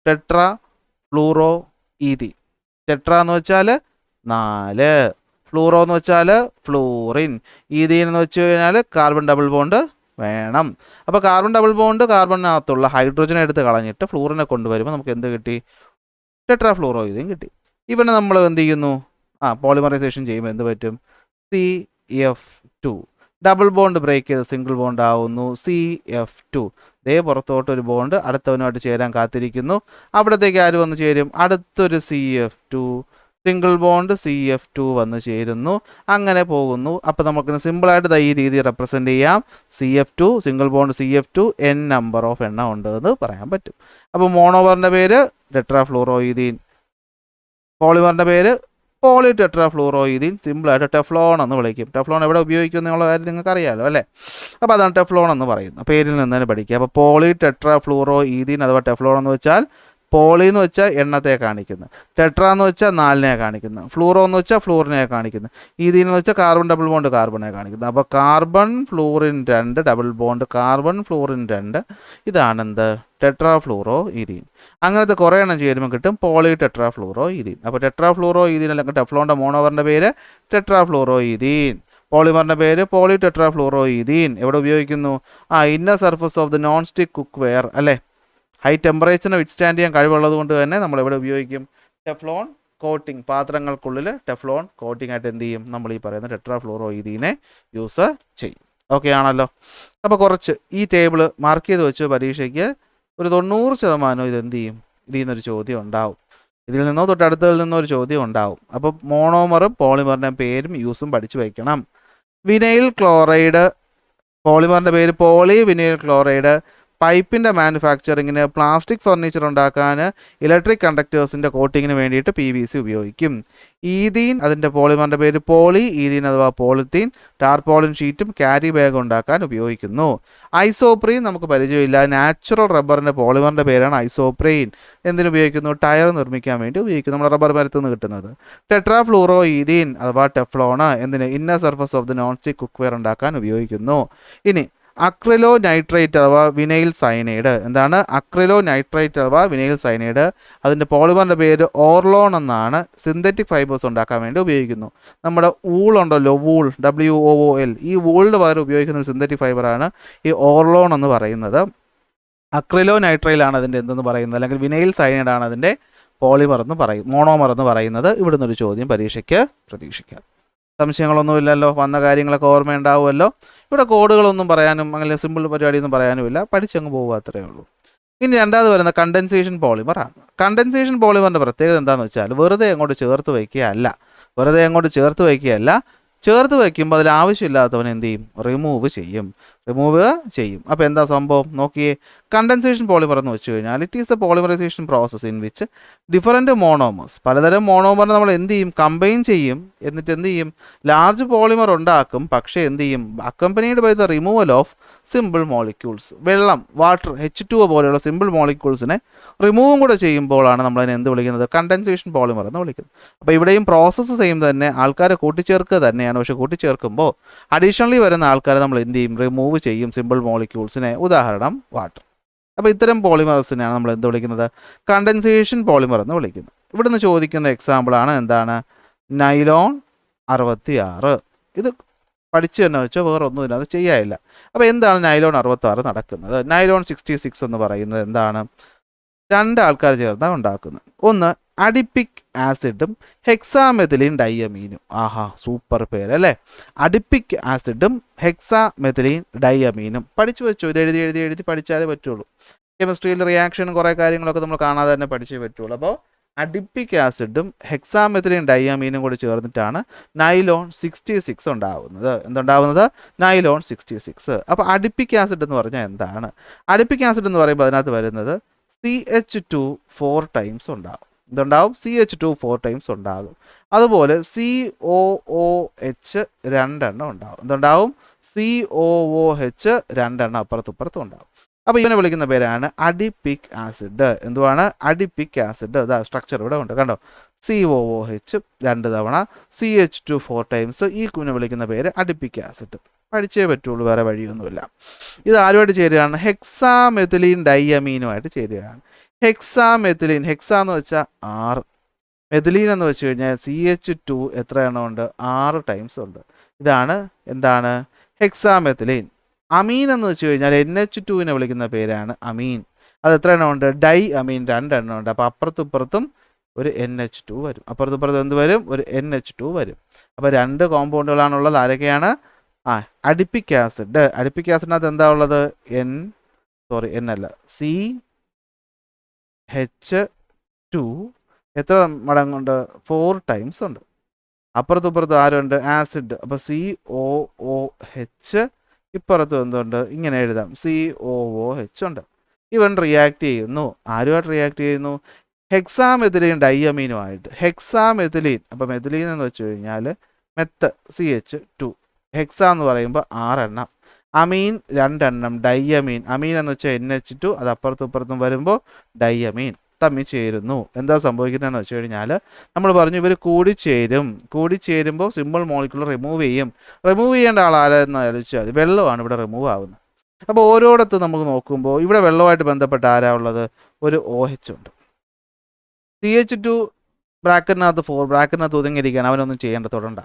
ടെട്രാ ഫ്ലൂറോ ഈഥീൻ. ടെട്രാ എന്ന് വെച്ചാൽ 4, ഫ്ലൂറോ എന്ന് വെച്ചാൽ ഫ്ലൂറിൻ, ഈഥീൻ എന്ന് വെച്ച് കഴിഞ്ഞാൽ കാർബൺ ഡബിൾ ബോണ്ട് വേണം. അപ്പോൾ കാർബൺ ഡബിൾ ബോണ്ട് കാർബണിനകത്തുള്ള ഹൈഡ്രോജനെ എടുത്ത് കളഞ്ഞിട്ട് ഫ്ലൂറിനെ കൊണ്ടുവരുമ്പോൾ നമുക്ക് എന്ത് കിട്ടി? ടെട്രാ ഫ്ലൂറോ ഈഥീൻ കിട്ടി. ഇവനെ നമ്മൾ എന്ത് ചെയ്യുന്നു? പോളിമറൈസേഷൻ ചെയ്യുമ്പോൾ എന്ത് പറ്റും? CF2. ഡബിൾ ബോണ്ട് ബ്രേക്ക് ചെയ്ത് സിംഗിൾ ബോണ്ട് ആവുന്നു, CF2. ദേ പുറത്തോട്ട് ഒരു ബോണ്ട് അടുത്തവനുമായിട്ട് ചേരാൻ കാത്തിരിക്കുന്നു. അവിടത്തേക്ക് ആര് വന്ന് ചേരും? അടുത്തൊരു CF2, സിംഗിൾ ബോണ്ട് CF2 വന്ന് ചേരുന്നു. അങ്ങനെ പോകുന്നു. അപ്പോൾ നമുക്ക് സിമ്പിളായിട്ട് ഈ രീതി റെപ്രസെൻറ്റ് ചെയ്യാം. CF2 single bond CF2 N number of എണ്ണം ഉണ്ട് എന്ന് പറയാൻ പറ്റും. അപ്പോൾ മോണോമറിൻ്റെ പേര് ടെട്രാ ഫ്ലൂറോ ഈഥീൻ, പോളിമറിൻ്റെ പേര് പോളി ടെട്രാ ഫ്ലൂറോ ഈഥീൻ. സിമ്പിളായിട്ട് ടെഫ്ലോൺ എന്ന് വിളിക്കും. ടെഫ്ലോൺ എവിടെ ഉപയോഗിക്കും എന്നുള്ള കാര്യം നിങ്ങൾക്ക് അറിയാമല്ലോ അല്ലേ. അപ്പോൾ അതാണ് ടെഫ്ലോൺ എന്ന് പറയുന്നത്. പേരിൽ നിന്ന് തന്നെ പഠിക്കുക. അപ്പോൾ പോളി ടെട്രാ ഫ്ലൂറോ ഈഥീൻ അഥവാ ടെഫ്ലോൺ എന്ന് വെച്ചാൽ പോളി എന്ന് വെച്ചാൽ എണ്ണത്തെ കാണിക്കുന്നു, ടെട്രാ എന്ന് വെച്ചാൽ 4നെ കാണിക്കുന്നു, ഫ്ലൂറോ എന്ന് വെച്ചാൽ ഫ്ലൂറിനെ കാണിക്കുന്നു, ഈഥീൻ എന്ന് വെച്ചാൽ കാർബൺ ഡബിൾ ബോണ്ട് കാർബണെ കാണിക്കുന്നു. അപ്പോൾ carbon fluorine 2 double bond carbon fluorine 2 ഇതാണെന്ത്? Tetra fluoro ethene. അങ്ങനത്തെ കുറേ എണ്ണം ചേരുമ്പോൾ കിട്ടും പോളി ടെട്രാ ഫ്ലൂറോ ഈഥീൻ. അപ്പോൾ ടെട്രാ ഫ്ലൂറോ ഈഥീൻ അല്ലെങ്കിൽ ടെഫ്ലോണിൻ്റെ മോണോമറിൻ്റെ പേര് ടെട്രാ ഫ്ലൂറോ ഈഥീൻ. പോളിമറിൻ്റെ പേര് പോളി ടെട്രാ ഫ്ലൂറോ ഈഥീൻ. എവിടെ ഉപയോഗിക്കുന്നു? Inner surface of the non stick cookware അല്ലേ. ഹൈ ടെമ്പറേച്ചറിനെ വിത്ത്സ്റ്റാൻഡ് ചെയ്യാൻ കഴിവുള്ളത് കൊണ്ട് തന്നെ നമ്മൾ എവിടെ ഉപയോഗിക്കും? Teflon coating. പാത്രങ്ങൾക്കുള്ളിൽ ടെഫ്ലോൺ കോട്ടിംഗ് ആയിട്ട് എന്ത് ചെയ്യും? നമ്മൾ ഈ പറയുന്ന ടെട്രാ ഫ്ലൂറോ ഈഥീനെ യൂസ് ചെയ്യും. ഓക്കെ ആണല്ലോ. അപ്പോൾ കുറച്ച് ഈ ടേബിൾ മാർക്ക് ചെയ്ത് വെച്ച് പരീക്ഷയ്ക്ക് ഒരു 90% ഇത് എന്ത് ചെയ്യും? ഇതിൽ നിന്നൊരു ചോദ്യം ഉണ്ടാവും. ഇതിൽ നിന്നോ തൊട്ടടുത്തതിൽ നിന്നോ ഒരു ചോദ്യം ഉണ്ടാവും. അപ്പോൾ മോണോമറും പോളിമറിൻ്റെ പേരും യൂസും പഠിച്ചു വയ്ക്കണം. വിനൈൽ ക്ലോറൈഡ്, പോളിമറിൻ്റെ പേര് പോളി വിനൈൽ ക്ലോറൈഡ്. പൈപ്പിൻ്റെ മാനുഫാക്ചറിങ്ങിന്, പ്ലാസ്റ്റിക് ഫർണിച്ചർ ഉണ്ടാക്കാൻ, ഇലക്ട്രിക് കണ്ടക്ടേഴ്സിൻ്റെ കോട്ടിങ്ങിന് വേണ്ടിയിട്ട് PVC ഉപയോഗിക്കും. ഈഥീൻ അതിൻ്റെ പോളിമറിൻ്റെ പേര് പോളി ഈഥീൻ അഥവാ പോളിത്തീൻ. ടാർപോളിൻ ഷീറ്റും ക്യാരി ബാഗ് ഉണ്ടാക്കാൻ ഉപയോഗിക്കുന്നു. ഐസോപ്രീൻ നമുക്ക് പരിചയമില്ല. നാച്ചുറൽ റബ്ബറിൻ്റെ പോളിമറിൻ്റെ പേരാണ് ഐസോപ്രീൻ. എന്തിനുപയോഗിക്കുന്നു? ടയർ നിർമ്മിക്കാൻ വേണ്ടി ഉപയോഗിക്കുന്നു, നമ്മുടെ റബ്ബർ മരത്തിൽ നിന്ന് കിട്ടുന്നത്. ടെട്രാ ഫ്ലൂറോ ഈഥീൻ അഥവാ ടെഫ്ലോൺ എന്തിന്? Inner surface of the non stick cook wear ഉണ്ടാക്കാൻ ഉപയോഗിക്കുന്നു. ഇനി അക്രിലോ നൈട്രേറ്റ് അഥവാ വിനൈൽ സയനൈഡ്. എന്താണ്? അക്രിലോ നൈട്രേറ്റ് അഥവാ വിനൈൽ സയനൈഡ്. അതിൻ്റെ പോളിമറിൻ്റെ പേര് ഓർലോൺ എന്നാണ്. സിന്തറ്റിക് ഫൈബേഴ്സ് ഉണ്ടാക്കാൻ വേണ്ടി ഉപയോഗിക്കുന്നു. നമ്മുടെ വൂൾ ഉണ്ടല്ലോ, വൂൾ, WOOL, ഈ വൂളിൻ്റെ പകരം ഉപയോഗിക്കുന്ന ഒരു സിന്തറ്റിക് ഫൈബറാണ് ഈ ഓർലോൺ എന്ന് പറയുന്നത്. അക്രിലോ നൈട്രൈലാണ് അതിൻ്റെ എന്തെന്ന് പറയുന്നത്, അല്ലെങ്കിൽ വിനൈൽ സയനൈഡാണ് അതിൻ്റെ പോളിമർ എന്ന് പറയും, മോണോമർ എന്ന് പറയുന്നത്. ഇവിടുന്ന് ഒരു ചോദ്യം പരീക്ഷയ്ക്ക് പ്രതീക്ഷിക്കാം. സംശയങ്ങളൊന്നുമില്ലല്ലോ, വന്ന കാര്യങ്ങളൊക്കെ ഓർമ്മയുണ്ടാവുമല്ലോ. ഇവിടെ കോഡുകളൊന്നും പറയാനും അങ്ങനെ സിമ്പിൾ പരിപാടിയൊന്നും പറയാനുമില്ല, പഠിച്ചങ്ങ് പോകുക, അത്രയേ ഉള്ളൂ. ഇനി രണ്ടാമത് വരുന്ന കണ്ടൻസേഷൻ പോളിമറാണ്. കണ്ടൻസേഷൻ പോളിമറിൻ്റെ പ്രത്യേകത എന്താണെന്ന് വെച്ചാൽ വെറുതെ അങ്ങോട്ട് ചേർത്ത് വയ്ക്കുകയല്ല. ചേർത്ത് വയ്ക്കുമ്പോൾ അതിൽ ആവശ്യമില്ലാത്തവൻ എന്ത് ചെയ്യും? റിമൂവ് ചെയ്യും. അപ്പോൾ എന്താ സംഭവം നോക്കിയേ. കണ്ടൻസേഷൻ പോളിമർ എന്ന് വെച്ച് കഴിഞ്ഞാൽ it is the polymerisation process in which different monomers, പലതരം മോണോമറിനെ നമ്മൾ എന്ത് ചെയ്യും? കമ്പൈൻ ചെയ്യും. എന്നിട്ട് എന്ത് ചെയ്യും? ലാർജ് പോളിമർ ഉണ്ടാക്കും. പക്ഷേ എന്ത് ചെയ്യും? Accompanied by the removal of simple molecules. വെള്ളം, വാട്ടർ, H2O പോലെയുള്ള സിമ്പിൾ മോളിക്യൂൾസിനെ റിമൂവും കൂടെ ചെയ്യുമ്പോഴാണ് നമ്മളതിനെ എന്ത് വിളിക്കുന്നത്? കണ്ടൻസേഷൻ പോളിമർ എന്ന് വിളിക്കുന്നത്. അപ്പോൾ ഇവിടെയും പ്രോസസ്സ് സെയിം തന്നെ, ആൾക്കാരെ കൂട്ടിച്ചേർക്കുക തന്നെയാണ്. പക്ഷേ കൂട്ടിച്ചേർക്കുമ്പോൾ അഡീഷണലി വരുന്ന ആൾക്കാരെ നമ്മൾ എന്ത് ചെയ്യും? റിമൂവ് ചെയ്യും സിമ്പിൾ മോളിക്യൂൾസിനെ. ഉദാഹരണം വാട്ടർ. അപ്പോൾ ഇത്തരം പോളിമേഴ്സിനെയാണ് നമ്മൾ എന്ത് വിളിക്കുന്നത്? കണ്ടൻസേഷൻ പോളിമർ എന്ന് വിളിക്കുന്നത്. ഇവിടുന്ന് ചോദിക്കുന്ന എക്സാമ്പിളാണ് എന്താണ്? നൈലോൺ 66. ഇത് പഠിച്ചു തന്നെ വെച്ചോ, വേറെ ഒന്നും ഇതിനകത്ത് ചെയ്യാനില്ല. അപ്പോൾ എന്താണ് നൈലോൺ 66 നടക്കുന്നത്? നൈലോൺ 66 എന്ന് പറയുന്നത് എന്താണ്? 2 ആൾക്കാർ ചേർന്നാണ് ഉണ്ടാക്കുന്നത്. ഒന്ന് അഡിപ്പിക് ആസിഡും ഹെക്സാമെഥിലീൻ ഡൈയമീനും. ആഹാ, സൂപ്പർ പേര് അല്ലേ? അഡിപ്പിക് ആസിഡും ഹെക്സാമെഥിലീൻ ഡൈയമീനും പഠിച്ചു വെച്ചോ. ഇത് എഴുതി പഠിച്ചാലേ പറ്റുള്ളൂ. കെമിസ്ട്രിയിൽ റിയാക്ഷനും കുറേ കാര്യങ്ങളൊക്കെ നമ്മൾ കാണാതെ തന്നെ പഠിച്ചേ പറ്റുള്ളൂ. അപ്പോൾ അഡിപ്പിക് ആസിഡും ഹെക്സാമെഥിലീൻ ഡൈയമീനും കൂടി ചേർന്നിട്ടാണ് നൈലോൺ 66 ഉണ്ടാവുന്നത്. എന്തുണ്ടാവുന്നത്? നൈലോൺ 66. അപ്പോൾ അഡിപ്പിക് ആസിഡ് എന്ന് പറഞ്ഞാൽ എന്താണ്? അഡിപ്പിക് ആസിഡ് എന്ന് പറയുമ്പോൾ അതിനകത്ത് വരുന്നത് CH2 4 ടൈംസ് ഉണ്ടാകും. എന്തുണ്ടാവും? CH2 4 ടൈംസ് ഉണ്ടാകും. അതുപോലെ COOH 2 എണ്ണം ഉണ്ടാവും. എന്തുണ്ടാവും? COOH 2 എണ്ണം അപ്പുറത്തും ഉണ്ടാവും. അപ്പോൾ ഇവനെ വിളിക്കുന്ന പേരാണ് അഡിപ്പിക് ആസിഡ്. എന്തുവാണ്? Adipic acid. അതാ സ്ട്രക്ചർ ഇവിടെ ഉണ്ട്, കണ്ടോ? COOH 2 തവണ, CH2 4 ടൈംസ്. ഈ കുഞ്ഞിനെ വിളിക്കുന്ന പേര് അഡിപ്പിക് ആസിഡ്. പഠിച്ചേ പറ്റുള്ളൂ, വേറെ വഴിയൊന്നുമില്ല. ഇത് ആരുമായിട്ട് ചേരുകയാണ്? ഹെക്സാമെഥിലീൻ ഡൈയമീനുമായിട്ട് ചേരുകയാണ്. ഹെക്സാമെഥിലീൻ, ഹെക്സാ എന്ന് വെച്ചാൽ 6, മെഥിലീൻ എന്ന് വെച്ച് കഴിഞ്ഞാൽ CH2 എത്ര എണ്ണം ഉണ്ട്? 6 ടൈംസ് ഉണ്ട്. ഇതാണ് എന്താണ്? ഹെക്സാമെഥിലീൻ. അമീൻ എന്ന് വെച്ച് കഴിഞ്ഞാൽ NH2വിനെ വിളിക്കുന്ന പേരാണ് അമീൻ. അത് എത്ര എണ്ണം ഉണ്ട്? ഡൈ അമീൻ 2 എണ്ണം ഉണ്ട്. അപ്പോൾ അപ്പുറത്തും ഒരു NH2 വരും. അപ്പുറത്തും എന്ത് വരും? ഒരു NH2 വരും. അപ്പോൾ 2 കോമ്പൗണ്ടുകളാണുള്ളത്. ആരൊക്കെയാണ്? Adipic acid. അഡിപ്പിക് ആസിഡിനകത്ത് എന്താ ഉള്ളത്? CH2 എത്ര മടങ്ങുണ്ട്? 4 ടൈംസ് ഉണ്ട്. അപ്പുറത്തും ആരുണ്ട്? ആസിഡ്. അപ്പോൾ COOH. ഇപ്പുറത്തും എന്തുണ്ട്? ഇങ്ങനെ എഴുതാം, COOH ഉണ്ട്. ഇവൻ റിയാക്ട് ചെയ്യുന്നു. ആരുമായിട്ട് റിയാക്ട് ചെയ്യുന്നു? ഹെക്സാമെഥിലീൻ ഡൈയമീനുമായിട്ട്. ഹെക്സാമെഥിലീൻ, അപ്പോൾ മെഥിലീൻ എന്ന് വെച്ച് കഴിഞ്ഞാൽ CH2. ഹെക്സാ എന്ന് പറയുമ്പോൾ 6 എണ്ണം, അമീൻ 2 എണ്ണം, ഡൈയമീൻ. അമീൻ എന്ന് വെച്ചാൽ NH2, അത് അപ്പുറത്തും വരുമ്പോൾ ഡൈയമീൻ തമ്മിൽ ചേരുന്നു. എന്താ സംഭവിക്കുന്നതെന്ന് വെച്ച് കഴിഞ്ഞാൽ നമ്മൾ പറഞ്ഞു ഇവർ കൂടിച്ചേരുമ്പോൾ സിമ്പിൾ മോളിക്യൂൾ റിമൂവ് ചെയ്യേണ്ട ആൾ ആരാന്ന് ആലോചിച്ചാൽ മതി. വെള്ളമാണ് ഇവിടെ റിമൂവ് ആവുന്നത്. അപ്പോൾ ഓരോടത്ത് നമുക്ക് നോക്കുമ്പോൾ ഇവിടെ വെള്ളമായിട്ട് ബന്ധപ്പെട്ട ആരാ ഉള്ളത്? ഒരു OH ഉണ്ട്. CH2 ബ്രാക്കറ്റിനകത്ത് 4, ബ്രാക്കറ്റിനകത്ത് ഒതുങ്ങിയിരിക്കുകയാണ്, അവനൊന്നും ചെയ്യേണ്ട, തൊടണ്ട.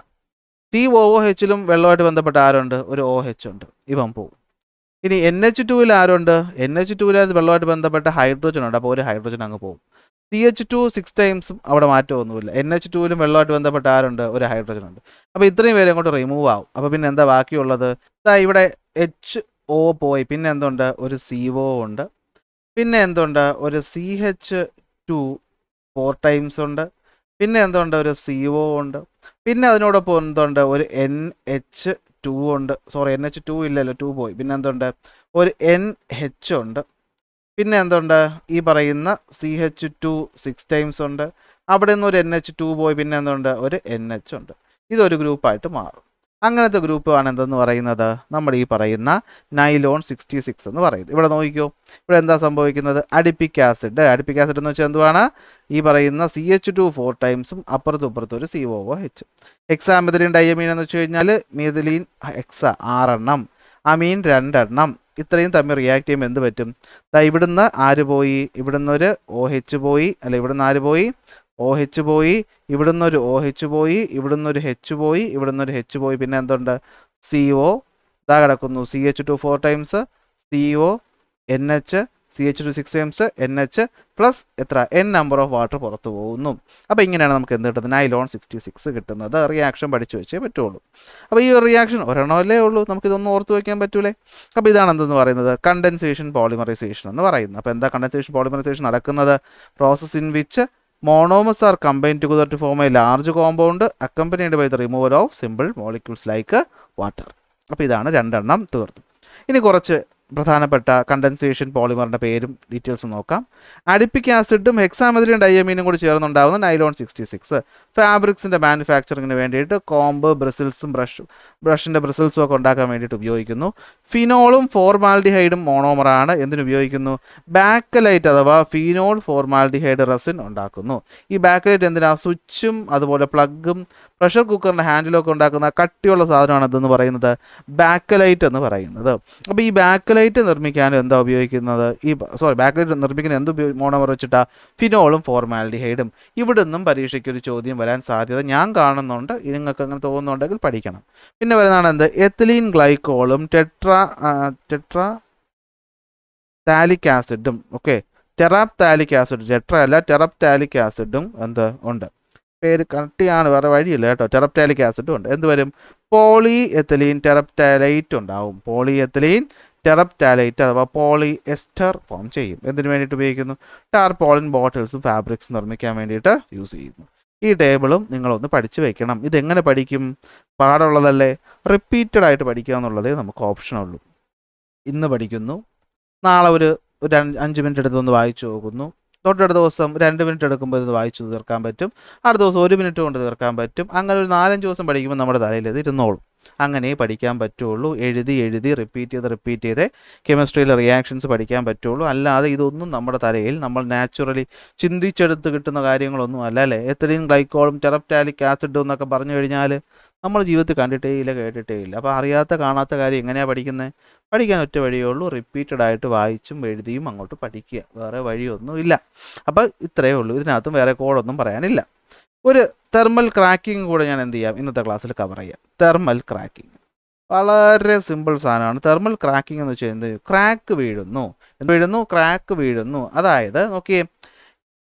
COOHലും വെള്ളമായിട്ട് ബന്ധപ്പെട്ട ആരുണ്ട്? ഒരു OH ഉണ്ട്. ഇവൻ പോകും. ഇനി NH2വിൽ ആരുണ്ട്? NH2വിൽ വെള്ളമായിട്ട് ബന്ധപ്പെട്ട ഹൈഡ്രോജൻ ഉണ്ട്. അപ്പോൾ ഒരു ഹൈഡ്രോജൻ അങ്ങ് പോകും. CH2 6 ടൈംസും അവിടെ മാറ്റമൊന്നുമില്ല. NH2വിലും വെള്ളമായിട്ട് ബന്ധപ്പെട്ട ആരുണ്ട്? ഒരു ഹൈഡ്രോജൻ ഉണ്ട്. അപ്പോൾ ഇത്രയും പേരെ അങ്ങോട്ട് റിമൂവ് ആവും. അപ്പോൾ പിന്നെ എന്താ ബാക്കിയുള്ളത്? ഇവിടെ HO പോയി, പിന്നെ എന്തുണ്ട്? ഒരു CO ഉണ്ട്. പിന്നെ എന്തുണ്ട്? ഒരു CH2 4 ടൈംസ് ഉണ്ട്. പിന്നെ എന്തുണ്ട്? ഒരു CO ഉണ്ട്. പിന്നെ അതിനോടൊപ്പം എന്തുണ്ട്? ഒരു NH2 ഉണ്ട്. സോറി, NH2 ഇല്ലല്ലോ, 2 പോയി. പിന്നെ എന്തുണ്ട്? ഒരു NH ഉണ്ട്. പിന്നെ എന്തുണ്ട്? ഈ പറയുന്ന CH2 6 ടൈംസ് ഉണ്ട്. അവിടെ നിന്ന് ഒരു NH2 പോയി. പിന്നെ എന്തുണ്ട്? ഒരു NH ഉണ്ട്. ഇതൊരു ഗ്രൂപ്പായിട്ട് മാറും. അങ്ങനത്തെ ഗ്രൂപ്പാണ് എന്തെന്ന് പറയുന്നത്? നമ്മുടെ ഈ പറയുന്ന നൈലോൺ 66 എന്ന് പറയുന്നത്. ഇവിടെ നോക്കിക്കോ, ഇവിടെ എന്താ സംഭവിക്കുന്നത്? Adipic acid. അഡിപ്പിക് ആസിഡ് എന്ന് വെച്ചാൽ എന്തുവാണ്? ഈ പറയുന്ന CH2 4 ടൈംസും അപ്പുറത്തും ഒരു COOH. ഹെക്സാമെഥിലീൻ ഡൈയമീൻ എന്ന് വെച്ച് കഴിഞ്ഞാൽ മെഥിലീൻ ഹെക്സാ 6 എണ്ണം, അമീൻ 2 എണ്ണം. ഇത്രയും തമ്മിൽ റിയാക്ട് ചെയ്യുമ്പോൾ എന്ത് പറ്റും? ഇവിടുന്ന് ആര് പോയി? ഇവിടുന്ന് ഒരു OH പോയി. അല്ല, ഇവിടുന്ന് ആര് പോയി? OH പോയി. ഇവിടുന്ന് ഒരു OH പോയി. ഇവിടുന്ന് ഒരു H പോയി. ഇവിടുന്ന് ഒരു H പോയി. പിന്നെ എന്തുണ്ട്? CO ഇതാ കിടക്കുന്നു. CH2 4 times, CO, NH, CH2 6 times, NH plus എത്ര? N നമ്പർ ഓഫ് വാട്ടർ പുറത്തു പോകുന്നു. അപ്പോൾ ഇങ്ങനെയാണ് നമുക്ക് എന്ത് കിട്ടുന്നത്? നൈലോൺ 66 കിട്ടുന്നത്. റിയാക്ഷൻ പഠിച്ചു വെച്ചേ പറ്റുള്ളൂ. അപ്പോൾ ഈ റിയാക്ഷൻ ഒരെണ്ണമല്ലേ ഉള്ളൂ, നമുക്കിതൊന്നും ഓർത്ത് വയ്ക്കാൻ പറ്റൂലേ? അപ്പോൾ ഇതാണ് എന്തെന്ന് പറയുന്നത്? കണ്ടൻസേഷൻ പോളിമറൈസേഷൻ എന്ന് പറയുന്നത്. അപ്പോൾ എന്താ കണ്ടൻസേഷൻ പോളിമറൈസേഷൻ നടക്കുന്നത്? Process in which monomers are combined together to form a large compound accompanied by the removal of simple molecules like water. അപ്പോൾ ഇതാണ് രണ്ടെണ്ണം തീർന്നു. ഇനി കുറച്ച് പ്രധാനപ്പെട്ട കണ്ടൻസേഷൻ പോളിമറിൻ്റെ പേരും ഡീറ്റെയിൽസും നോക്കാം. അഡിപ്പിക് ആസിഡും ഹെക്സാമെഥിലിൻ ഡയമീനും കൂടി ചേർന്നുണ്ടാകുന്ന നൈലോൺ 66 ഫാബ്രിക്സിൻ്റെ മാനുഫാക്ചറിങ്ങിന് വേണ്ടിയിട്ട് കോമ്പ്, ബ്രിസിൽസും ബ്രഷിൻ്റെ ബ്രിസിൽസും ഒക്കെ ഉണ്ടാക്കാൻ വേണ്ടിയിട്ട് ഉപയോഗിക്കുന്നു. ഫിനോളും ഫോർമാൽഡിഹൈഡും മോണോമറാണ്. എന്തിനുപയോഗിക്കുന്നു? ബാക്കലൈറ്റ് അഥവാ ഫിനോൾ ഫോർമാൽഡിഹൈഡ് റെസിൻ ഉണ്ടാക്കുന്നു. ഈ ബാക്കലൈറ്റ് എന്തിനാ? സ്വിച്ചും അതുപോലെ പ്ലഗും പ്രഷർ കുക്കറിൻ്റെ ഹാൻഡിലൊക്കെ ഉണ്ടാക്കുന്ന കട്ടിയുള്ള സാധനമാണ് ഇതെന്ന് പറയുന്നത് ബാക്കലൈറ്റ് എന്ന് പറയുന്നത്. അപ്പോൾ ഈ ബാക്കലൈറ്റ് നിർമ്മിക്കാനും എന്താ ഉപയോഗിക്കുന്നത്? ബാക്കലൈറ്റ് നിർമ്മിക്കുന്ന എന്ത് മോണോമർ വെച്ചിട്ടാണ്? ഫിനോളും ഫോർമാൽഡിഹൈഡും. ഇവിടെ നിന്നും പരീക്ഷയ്ക്ക് ഒരു ചോദ്യം വരാൻ സാധ്യത ഞാൻ കാണുന്നുണ്ട്. നിങ്ങൾക്ക് അങ്ങനെ തോന്നുന്നുണ്ടെങ്കിൽ പഠിക്കണം. പിന്നെ വരുന്നതാണ് എന്ത്? എത്തിലീൻ ഗ്ലൈക്കോളും ടെട്രാതാലിക് ആസിഡും. ഓക്കെ, ടെറാപ്താലിക് ആസിഡ്, ടെട്ര അല്ല ടെറാപ്താലിക് ആസിഡും എന്ത് ഉണ്ട്? പേര് കട്ടിയാണ്, വേറെ വഴിയില്ല കേട്ടോ. ടെറാപ്താലിക് ആസിഡും ഉണ്ട്. എന്ത് വരും? പോളി എത്തിലീൻ ടെറാപ്റ്റാലൈറ്റ് ഉണ്ടാവും. പോളി എത്തിലീൻ ടെറാപ്റ്റാലൈറ്റ് അഥവാ പോളി എസ്റ്റർ ഫോം ചെയ്യും. എന്തിനു വേണ്ടിയിട്ട് ഉപയോഗിക്കുന്നു? ടാർപോളിൻ ബോട്ടിൽസും ഫാബ്രിക്സ് നിർമ്മിക്കാൻ വേണ്ടിയിട്ട് യൂസ് ചെയ്യുന്നു. ഈ ടേബിളും നിങ്ങളൊന്ന് പഠിച്ചു വെക്കണം. ഇതെങ്ങനെ പഠിക്കും? പാടുള്ളതല്ലേ, റിപ്പീറ്റഡ് ആയിട്ട് പഠിക്കുക എന്നുള്ളതേ നമുക്ക് ഓപ്ഷനുള്ളൂ. ഇന്ന് പഠിക്കുന്നു, നാളെ ഒരു 5 മിനിറ്റ് എടുത്തൊന്ന് വായിച്ചു പോകുന്നു, തൊട്ടടുത്ത ദിവസം 2 മിനിറ്റ് എടുക്കുമ്പോൾ ഇത് വായിച്ചു തീർക്കാൻ പറ്റും, അടുത്ത ദിവസം 1 മിനിറ്റ് കൊണ്ട് തീർക്കാൻ പറ്റും. അങ്ങനെ ഒരു 4-5 ദിവസം പഠിക്കുമ്പോൾ നമ്മുടെ തലയിൽ ഇത് ഇരുന്നോളും. അങ്ങനെ പഠിക്കാൻ പറ്റുള്ളൂ. എഴുതി റിപ്പീറ്റ് ചെയ്ത് കെമിസ്ട്രിയിലെ റിയാക്ഷൻസ് പഠിക്കാൻ പറ്റുള്ളൂ. അല്ലാതെ ഇതൊന്നും നമ്മുടെ തലയിൽ നമ്മൾ നാച്ചുറലി ചിന്തിച്ചെടുത്ത് കിട്ടുന്ന കാര്യങ്ങളൊന്നും അല്ല അല്ലേ. എത്തിലീൻ ഗ്ലൈക്കോളും ടെറാപ്റ്റാലിക് ആസിഡും എന്നൊക്കെ പറഞ്ഞു കഴിഞ്ഞാൽ നമ്മൾ ജീവിതത്തിൽ കണ്ടിട്ടേ ഇല്ല, കേട്ടിട്ടേ ഇല്ല. അപ്പോൾ കാണാത്ത കാര്യം എങ്ങനെയാണ് പഠിക്കുന്നത്? പഠിക്കാൻ ഒറ്റ വഴിയേ ഉള്ളൂ, റിപ്പീറ്റഡ് ആയിട്ട് വായിച്ചും എഴുതിയും അങ്ങോട്ട് പഠിക്കുക. വേറെ വഴിയൊന്നും ഇല്ല. അപ്പോൾ ഇത്രയേ ഉള്ളൂ. ഇതിനകത്തും വേറെ കോഡൊന്നും പറയാനില്ല. ഒരു തെർമൽ ക്രാക്കിംഗ് കൂടെ ഞാൻ എന്ത് ചെയ്യാം, ഇന്നത്തെ ക്ലാസ്സിൽ കവർ ചെയ്യാം. തെർമൽ ക്രാക്കിംഗ് വളരെ സിമ്പിൾ സാധനമാണ്. തെർമൽ ക്രാക്കിംഗ് എന്ന് വെച്ചാൽ എന്ത്? ക്രാക്ക് വീഴുന്നു. അതായത് നോക്കിയേ,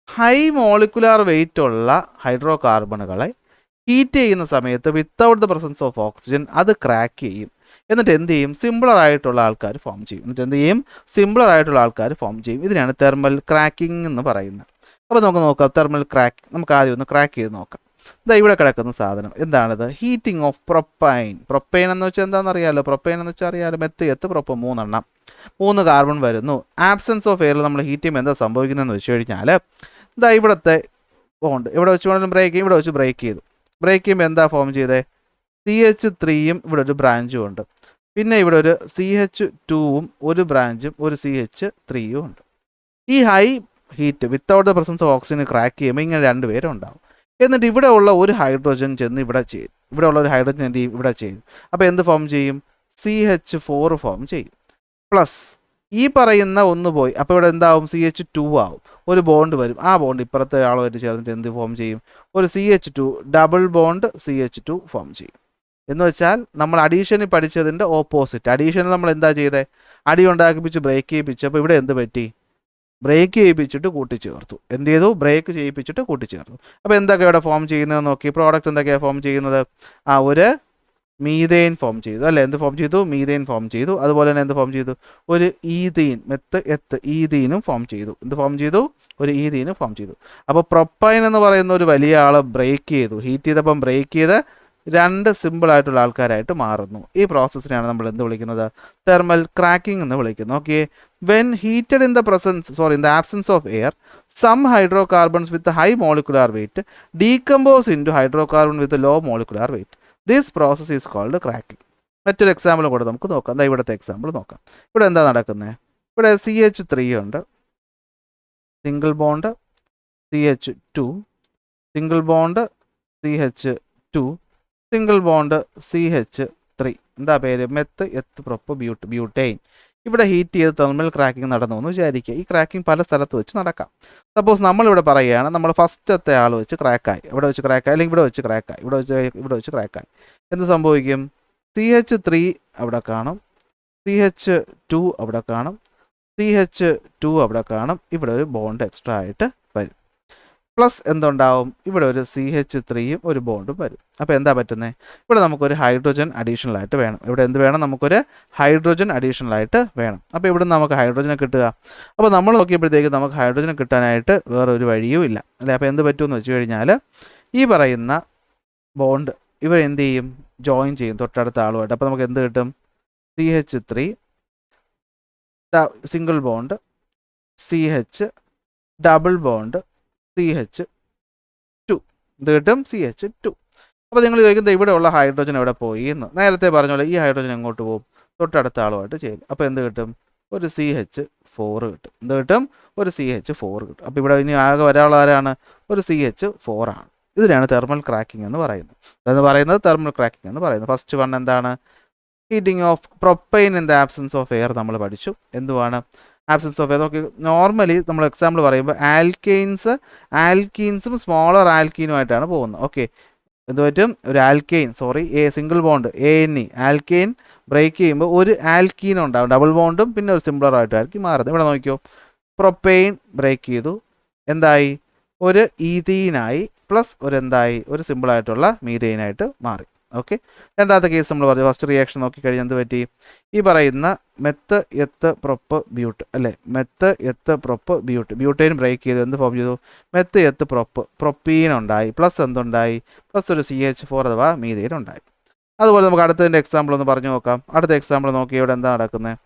ഹൈ മോളിക്കുലാർ വെയിറ്റ് ഉള്ള ഹൈഡ്രോ കാർബണുകളെ ഹീറ്റ് ചെയ്യുന്ന സമയത്ത് without the presence of oxygen അത് ക്രാക്ക് ചെയ്യും. എന്നിട്ട് എന്ത് ചെയ്യും? സിംപിളർ ആയിട്ടുള്ള ആൾക്കാർ ഫോം ചെയ്യും. ഇതിനാണ് തെർമൽ ക്രാക്കിംഗ് എന്ന് പറയുന്നത്. അപ്പോൾ നമുക്ക് നോക്കാം തെർമൽ ക്രാക്ക്. നമുക്ക് ആദ്യം ഒന്ന് ക്രാക്ക് ചെയ്ത് നോക്കാം. ഇതാ ഇവിടെ കിടക്കുന്ന സാധനം എന്താണിത്? Heating of propyne. പ്രൊപ്പൈൻ എന്ന് വെച്ചാൽ എന്താണെന്നറിയാമല്ലോ. പ്രൊപ്പൈൻ എന്ന് വെച്ചാൽ അറിയാമല്ലോ, മെത്ത് പ്രൊപ്പ 3 എണ്ണം, 3 കാർബൺ വരുന്നു. ആബ്സെൻസ് ഓഫ് എയറിൽ നമ്മൾ ഹീറ്റ് ചെയ്യുമ്പോൾ എന്താ സംഭവിക്കുന്നതെന്ന് വെച്ച് കഴിഞ്ഞാൽ, ഇതാ ഇവിടുത്തെ ബോണ്ട് ഇവിടെ വെച്ച് വേണമെങ്കിലും ബ്രേക്ക് ചെയ്യും. ഇവിടെ വെച്ച് ബ്രേക്ക് ചെയ്യുമ്പോൾ എന്താ ഫോം ചെയ്തേ? CH3യും ഇവിടെ ഒരു ബ്രാഞ്ചും ഉണ്ട്. പിന്നെ ഇവിടെ ഒരു CH2വും ഒരു ബ്രാഞ്ചും ഒരു CH3യും ഉണ്ട്. ഈ high heat without the presence of oxygen crack ചെയ്യുമ്പോൾ ഇങ്ങനെ 2 പേരും ഉണ്ടാവും. എന്നിട്ട് ഇവിടെ ഉള്ള ഒരു ഹൈഡ്രോജൻ ചെന്ന് ഇവിടെ ചെയ്യും. ഇവിടെ ചെയ്യും. അപ്പോൾ എന്ത് ഫോം ചെയ്യും? CH4 ഫോം ചെയ്യും. പ്ലസ് ഈ പറയുന്ന ഒന്ന് പോയി, അപ്പോൾ ഇവിടെ എന്താവും? CH2 ആവും. ഒരു ബോണ്ട് വരും. ആ ബോണ്ട് ഇപ്പുറത്തെ ആളുമായിട്ട് ചേർന്നിട്ട് എന്ത് ഫോം ചെയ്യും? ഒരു CH2 double bond CH2 form ചെയ്യും. എന്ന് വെച്ചാൽ നമ്മൾ അഡീഷനിൽ പഠിച്ചതിൻ്റെ ഓപ്പോസിറ്റ്. അഡീഷനിൽ നമ്മൾ എന്താ ചെയ്തത്? അടി ഉണ്ടാക്കിപ്പിച്ച് ബ്രേക്ക് ചെയ്യിപ്പിച്ചു. അപ്പോൾ ഇവിടെ എന്ത് പറ്റി? ബ്രേക്ക് ചെയ്യിപ്പിച്ചിട്ട് കൂട്ടിച്ചേർത്തു. എന്ത് ചെയ്തു? ബ്രേക്ക് ചെയ്യിപ്പിച്ചിട്ട് കൂട്ടിച്ചേർത്തു. അപ്പോൾ എന്തൊക്കെ ഇവിടെ ഫോം ചെയ്യുന്നതെന്ന് നോക്കി. പ്രോഡക്റ്റ് എന്തൊക്കെയാണ് ഫോം ചെയ്യുന്നത്? ഒരു മീഥെയിൻ ഫോം ചെയ്തു അല്ലേ. എന്ത് ഫോം ചെയ്തു? മീഥെയിൻ ഫോം ചെയ്തു. അതുപോലെ തന്നെ എന്ത് ഫോം ചെയ്തു? ഒരു ഈഥീൻ, ഈഥീനും ഫോം ചെയ്തു. എന്ത് ഫോം ചെയ്തു? ഒരു ഈഥീനും ഫോം ചെയ്തു. അപ്പോൾ പ്രൊപ്പൈൻ എന്ന് പറയുന്ന ഒരു വലിയ ആളെ ബ്രേക്ക് ചെയ്തു. ഹീറ്റ് ചെയ്തപ്പം ബ്രേക്ക് ചെയ്ത് 2 സിമ്പിൾ ആയിട്ടുള്ള ആൾക്കാരായിട്ട് മാറുന്നു. ഈ പ്രോസസ്സിനെയാണ് നമ്മൾ എന്ത് വിളിക്കുന്നത്? തെർമൽ ക്രാക്കിംഗ് എന്ന് വിളിക്കുന്നത്. Okay, when heated in the absence of air, some hydrocarbons with a high molecular weight decompose into hydrocarbon with a low molecular weight. This process is called cracking. മറ്റൊരു എക്സാമ്പിൾ കൂടെ നമുക്ക് നോക്കാം. എന്താ ഇവിടുത്തെ example നോക്കാം. ഇവിടെ എന്താ നടക്കുന്നത്? ഇവിടെ CH3 ഉണ്ട്, single bond CH2, single bond CH2, single bond CH3. എന്താ പേര്? ബ്യൂട്ടൈൻ. ഇവിടെ ഹീറ്റ് ചെയ്ത് തെർമൽ ക്രാക്കിംഗ് നടന്നു എന്ന് വിചാരിക്കുക. ഈ ക്രാക്കിംഗ് പല സ്ഥലത്ത് വെച്ച് നടക്കാം. സപ്പോസ് നമ്മളിവിടെ പറയുകയാണ്, നമ്മൾ ഫസ്റ്റത്തെ ആൾ വെച്ച് ക്രാക്കായി, ഇവിടെ വെച്ച് ക്രാക്കായി, അല്ലെങ്കിൽ ഇവിടെ വെച്ച് ക്രാക്കായി, ഇവിടെ വെച്ച് ക്രാക്കായി. എന്ത് സംഭവിക്കും? CH3 അവിടെ കാണും, CH2 അവിടെ കാണും, CH2 അവിടെ കാണും. ഇവിടെ ഒരു ബോണ്ട് എക്സ്ട്രാ ആയിട്ട് വരും. പ്ലസ് എന്തുണ്ടാവും, ഇവിടെ ഒരു CH3യും ഒരു ബോണ്ടും വരും. അപ്പോൾ എന്താ പറ്റുന്നത്, ഇവിടെ നമുക്കൊരു ഹൈഡ്രജൻ അഡീഷണലായിട്ട് വേണം. ഇവിടെ എന്ത് വേണം, നമുക്കൊരു ഹൈഡ്രജൻ അഡീഷണലായിട്ട് വേണം. അപ്പോൾ ഇവിടെ നമുക്ക് ഹൈഡ്രജനെ കിട്ടുക. അപ്പോൾ നമ്മൾ നോക്കിയപ്പോഴത്തേക്ക് നമുക്ക് ഹൈഡ്രജനെ കിട്ടാനായിട്ട് വേറെ ഒരു വഴിയും ഇല്ല അല്ലേ. അപ്പോൾ എന്ത് പറ്റുമെന്ന് വെച്ച് കഴിഞ്ഞാൽ ഈ പറയുന്ന ബോണ്ട് ഇവർ എന്ത് ചെയ്യും, ജോയിൻ ചെയ്യും തൊട്ടടുത്ത ആളുമായിട്ട്. അപ്പോൾ നമുക്ക് എന്ത് കിട്ടും, CH3 single bond CH double bond CH2 ഇത് കിട്ടും, CH2. അപ്പോൾ നിങ്ങൾ ചോദിക്കുന്നത് ഇവിടെയുള്ള ഹൈഡ്രജൻ എവിടെ പോയി എന്ന്. നേരത്തെ പറഞ്ഞ പോലെ ഈ ഹൈഡ്രജൻ എങ്ങോട്ട് പോകും, തൊട്ടടുത്ത ആളുമായിട്ട് ചേരും. അപ്പോൾ എന്ത് കിട്ടും, ഒരു CH4 കിട്ടും. എന്ത് കിട്ടും, ഒരു CH4 കിട്ടും. അപ്പോൾ ഇവിടെ ഇനി ആകെ ഒരാൾ ആരാണ്, ഒരു CH4 ആണ്. ഇതിനാണ് തെർമൽ ക്രാക്കിംഗ് എന്ന് പറയുന്നത്. തെർമൽ ക്രാക്കിംഗ് എന്ന് പറയുന്നത്. ഫസ്റ്റ് വൺ എന്താണ്, heating of propene in the absence of air നമ്മൾ പഠിച്ചു. എന്തുവാണ് absence of air? Okay, normally നമ്മൾ എക്സാമ്പിൾ പറയുമ്പോൾ ആൽക്കീൻസും സ്മോളർ ആൽക്കീനുമായിട്ടാണ് പോകുന്നത്. ഓക്കെ, എന്ത് പറ്റും, ഒരു single bond ANE alkane break ചെയ്യുമ്പോൾ ഒരു ആൽക്കീൻ ഉണ്ടാവും, ഡബിൾ ബോണ്ടും പിന്നെ ഒരു സിംപ്ലറായിട്ടായിരിക്കും മാറുന്നത്. ഇവിടെ നോക്കിയോ, പ്രൊപ്പെയിൻ ബ്രേക്ക് ചെയ്തു, എന്തായി, ഒരു ഈഥീനായി പ്ലസ് ഒരു സിമ്പിളായിട്ടുള്ള മീഥെയിനായിട്ട് മാറി. ഓക്കെ, രണ്ടാമത്തെ കേസ് നമ്മൾ പറഞ്ഞു. ഫസ്റ്റ് റിയാക്ഷൻ നോക്കിക്കഴിഞ്ഞാൽ എന്ത് പറ്റി, ഈ പറയുന്ന മെത്ത് എത്ത് പ്രൊപ്പ് ബ്യൂട്ട് അല്ലേ, മെത്ത് എത്ത് പ്രൊപ്പ് ബ്യൂട്ടൈൻ ബ്രേക്ക് ചെയ്തു, എന്ത് ഫോം ചെയ്തു, മെത്ത് എത്ത് പ്രൊപ്പീൻ ഉണ്ടായി, പ്ലസ് എന്തുണ്ടായി, പ്ലസ് ഒരു CH4 അഥവാ മീഥെയിൻ ഉണ്ടായി. അതുപോലെ നമുക്ക് അടുത്തതിൻ്റെ എക്സാമ്പിൾ ഒന്ന് പറഞ്ഞു നോക്കാം. അടുത്ത എക്സാമ്പിൾ നോക്കി, ഇവിടെ എന്താ നടക്കുന്നത്,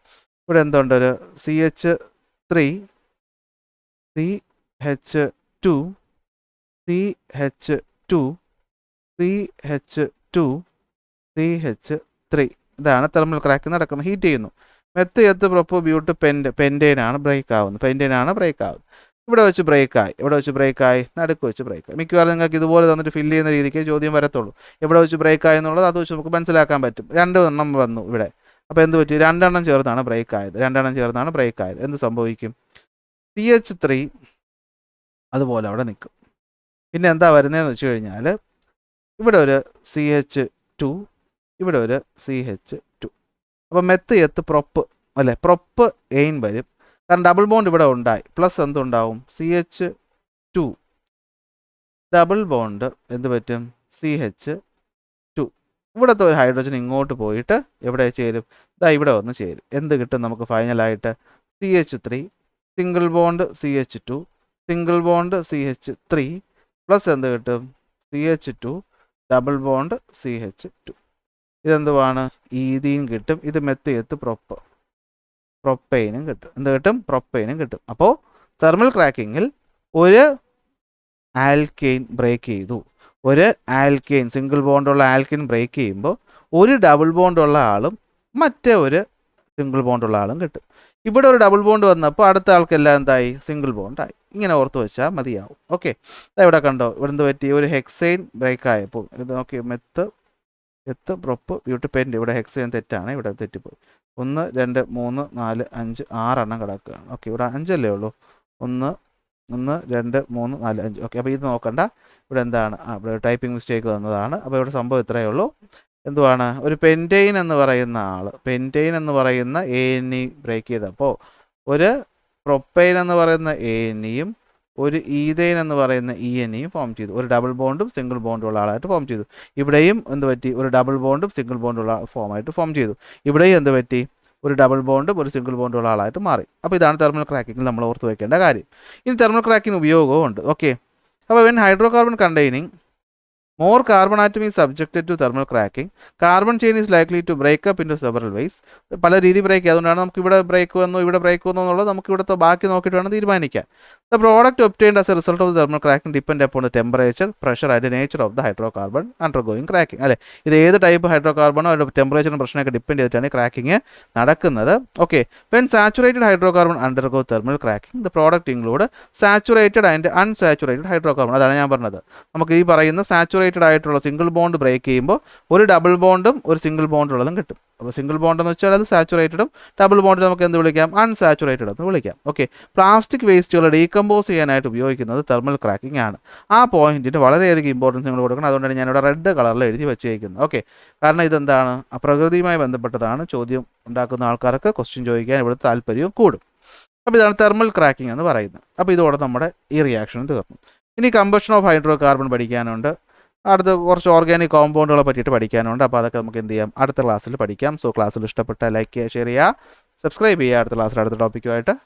ഇവിടെ എന്തുണ്ട്, ഒരു CH3 CH2 CH3 ഇതാണ് തെർമൽ ക്രാക്ക് നടക്കുന്നത്. ഹീറ്റ് ചെയ്യുന്നു, മെത്ത് എത്ത് പ്രൊപ്പ് ബ്യൂട്ട് പെൻറ്റെയിനാണ് ബ്രേക്ക് ആവുന്നത്. ഇവിടെ വെച്ച് ബ്രേക്കായി, നടുക്ക് വെച്ച് ബ്രേക്കായി. മിക്കവാറും നിങ്ങൾക്ക് ഇതുപോലെ തന്നിട്ട് ഫില്ല് ചെയ്യുന്ന രീതിക്ക് ചോദ്യം വരത്തുള്ളൂ. എവിടെ വെച്ച് ബ്രേക്കായി എന്നുള്ളത് അത് വെച്ച് നമുക്ക് മനസ്സിലാക്കാൻ പറ്റും. 2 എണ്ണം വന്നു ഇവിടെ. അപ്പോൾ എന്ത് പറ്റി, 2 എണ്ണം ചേർന്നാണ് ബ്രേക്ക് ആയത്. എന്ത് സംഭവിക്കും, CH3 അതുപോലെ അവിടെ നിൽക്കും. പിന്നെ എന്താ വരുന്നതെന്ന് വെച്ച് കഴിഞ്ഞാൽ ഇവിടെ ഒരു CH2, ഇവിടെ ഒരു CH2. അപ്പോൾ മെത്ത് എത്ത് പ്രൊപ്പ് എയിൻ വരും, കാരണം ഡബിൾ ബോണ്ട് ഇവിടെ ഉണ്ടായി. പ്ലസ് എന്തുണ്ടാവും, CH2 ഡബിൾ ബോണ്ട് എന്ത് പറ്റും, CH2. ഇവിടുത്തെ ഒരു ഹൈഡ്രജൻ ഇങ്ങോട്ട് പോയിട്ട് എവിടെ ചേരും, ഇവിടെ വന്ന് ചേരും. എന്ത് കിട്ടും നമുക്ക് ഫൈനലായിട്ട്, CH3 single bond CH2 single bond CH3 plus എന്ത് കിട്ടും, CH2 double bond CH2. ഇതെന്തുവാണ്, ethene കിട്ടും. ഇത് മെത്ത് എത്ത് പ്രൊപ്പൈനും കിട്ടും. എന്ത് കിട്ടും, പ്രൊപ്പൈനും കിട്ടും. അപ്പോൾ തെർമൽ ക്രാക്കിങ്ങിൽ ഒരു ആൽക്കെയിൻ ബ്രേക്ക് ചെയ്തു, സിംഗിൾ ബോണ്ടുള്ള ആൽക്കെയിൻ ബ്രേക്ക് ചെയ്യുമ്പോൾ ഒരു ഡബിൾ ബോണ്ടുള്ള ആളും മറ്റേ ഒരു സിംഗിൾ ബോണ്ടുള്ള ആളും കിട്ടും. ഇവിടെ ഒരു ഡബിൾ ബോണ്ട് വന്നപ്പോൾ അടുത്ത ആൾക്കെല്ലാം എന്തായി, സിംഗിൾ ബോണ്ടായി. ഇങ്ങനെ ഓർത്ത് വെച്ചാൽ മതിയാവും. ഓക്കെ, ഇവിടെ കണ്ടോ, ഇവിടെ എന്ത് പറ്റി, ഒരു ഹെക്സൈൻ ബ്രേക്ക് ആയപ്പോൾ ഇത് നോക്കി, മെത്ത് എത്ത് പ്രൊപ്പ് ബ്യൂട്ട് പെൻറ്റ്, ഇവിടെ ഹെക്സൈൻ തെറ്റാണ്, ഇവിടെ തെറ്റിപ്പോയി. 1 2 3 4 5 6 എണ്ണം കിടക്കുകയാണ്. ഓക്കെ, ഇവിടെ 5 അല്ലേ ഉള്ളൂ, 1 1 2 3 4 5. ഓക്കെ, അപ്പോൾ ഇത് നോക്കണ്ട, ഇവിടെ എന്താണ്, ഇവിടെ ടൈപ്പിംഗ് മിസ്റ്റേക്ക് വന്നതാണ്. അപ്പോൾ ഇവിടെ സംഭവം ഇത്രയേ ഉള്ളൂ. എന്തുവാണ്, ഒരു പെൻറ്റെയിൻ എന്ന് പറയുന്ന ANE ബ്രേക്ക് ചെയ്തപ്പോൾ ഒരു പ്രൊപ്പൈൻ എന്ന് പറയുന്ന ANEയും ഒരു ഈഥൈൻ എന്ന് പറയുന്ന ENEയും ഫോം ചെയ്തു. ഒരു ഡബിൾ ബോണ്ടും സിംഗിൾ ബോണ്ടും ഉള്ള ആളായിട്ട് ഫോം ചെയ്തു. ഇവിടെയും എന്ത് പറ്റി, ഒരു ഡബിൾ ബോണ്ടും സിംഗിൾ ബോണ്ടുള്ള ഫോം ചെയ്തു. ഇവിടെയും എന്ത് പറ്റി, ഒരു ഡബിൾ ബോണ്ടും ഒരു സിംഗിൾ ബോണ്ടും ഉള്ള ആളായിട്ട് മാറി. അപ്പോൾ ഇതാണ് തെർമൽ ക്രാക്കിങ്ങിൽ നമ്മൾ ഓർത്ത് വയ്ക്കേണ്ട കാര്യം. ഇനി തെർമൽ ക്രാക്കിംഗ് ഉപയോഗവും ഉണ്ട്. ഓക്കെ, അപ്പോൾ when hydrocarbon containing more carbon atom is subjected to thermal cracking. Carbon chain is likely to break up into several ways. പല രീതി ബ്രേക്ക് ചെയ്യുക. അതുകൊണ്ടാണ് നമുക്ക് ഇവിടെ ബ്രേക്ക് വന്നു എന്നുള്ളത് നമുക്ക് ഇവിടുത്തെ ബാക്കി നോക്കിയിട്ട് വേണം തീരുമാനിക്കാൻ. The product obtained as a result of the thermal cracking depend upon the temperature, pressure and the nature of the hydrocarbon undergoing cracking. അല്ലേ, ഇത് ഏത് ടൈപ്പ് ഹൈഡ്രോകാർബണോ അതിൻ്റെ ടെമ്പറേച്ചറും പ്രഷറിനൊക്കെ ഡിപ്പെൻഡ് ചെയ്തിട്ടാണ് ക്രാക്കിങ് നടക്കുന്നത്. Okay, when saturated hydrocarbon undergo thermal cracking, the product include saturated and unsaturated hydrocarbon. അതാണ് ഞാൻ പറഞ്ഞത്. നമുക്ക് ഈ പറയുന്ന സാച്ചുറേറ്റഡ് ആയിട്ടുള്ള സിംഗിൾ ബോണ്ട് ബ്രേക്ക് ചെയ്യുമ്പോൾ ഒരു ഡബിൾ ബോണ്ടും ഒരു സിംഗിൾ ബോണ്ടും ഉള്ളതും കിട്ടും. അപ്പോൾ സിംഗിൾ ബോണ്ട് എന്ന് വെച്ചാൽ അത് സാച്ചുറേറ്റഡും, ഡബിൾ ബോണ്ട് നമുക്ക് എന്ത് വിളിക്കാം, അൺസാച്ചുറേറ്റഡ് എന്ന് വിളിക്കാം. ഓക്കെ, പ്ലാസ്റ്റിക് വേസ്റ്റുകൾ ഡീകമ്പോസ് ചെയ്യാനായിട്ട് ഉപയോഗിക്കുന്നത് തെർമൽ ക്രാക്കിംഗ് ആണ്. ആ പോയിന്റിന് വളരെയധികം ഇമ്പോർട്ടൻസ് നിങ്ങൾ കൊടുക്കണം. അതുകൊണ്ടാണ് ഞാനിവിടെ റെഡ് കളറിൽ എഴുതി വെച്ചേക്കുന്നത്. ഓക്കെ, കാരണം ഇതെന്താണ്, പ്രകൃതിയുമായി ബന്ധപ്പെട്ടതാണ്. ചോദ്യം ഉണ്ടാക്കുന്ന ആൾക്കാർക്ക് ക്വസ്റ്റ്യൻ ചോദിക്കാൻ ഇവിടെ താല്പര്യവും കൂടും. അപ്പോൾ ഇതാണ് തെർമൽ ക്രാക്കിംഗ് എന്ന് പറയുന്നത്. അപ്പോൾ ഇതോടെ നമ്മുടെ ഈ റിയാക്ഷൻ തീർന്നു. ഇനി കമ്പഷൻ ഓഫ് ഹൈഡ്രോ കാർബൺ പഠിക്കാനുണ്ട്. അടുത്ത കുറച്ച് ഓർഗാനിക് കോമ്പൗണ്ടുകളെ പറ്റിയിട്ട് പഠിക്കാനുണ്ട്. അപ്പോൾ അതൊക്കെ നമുക്ക് എന്ത് ചെയ്യാം, അടുത്ത ക്ലാസ്സിൽ പഠിക്കാം. സോ ക്ലാസ്സിൽ ഇഷ്ടപ്പെട്ട ലൈക്ക് ചെയ്യുക, ഷെയർ ചെയ്യുക, സബ്സ്ക്രൈബ് ചെയ്യുക. അടുത്ത ക്ലാസ്സിൽ അടുത്ത ടോപ്പിക്കുമായിട്ട്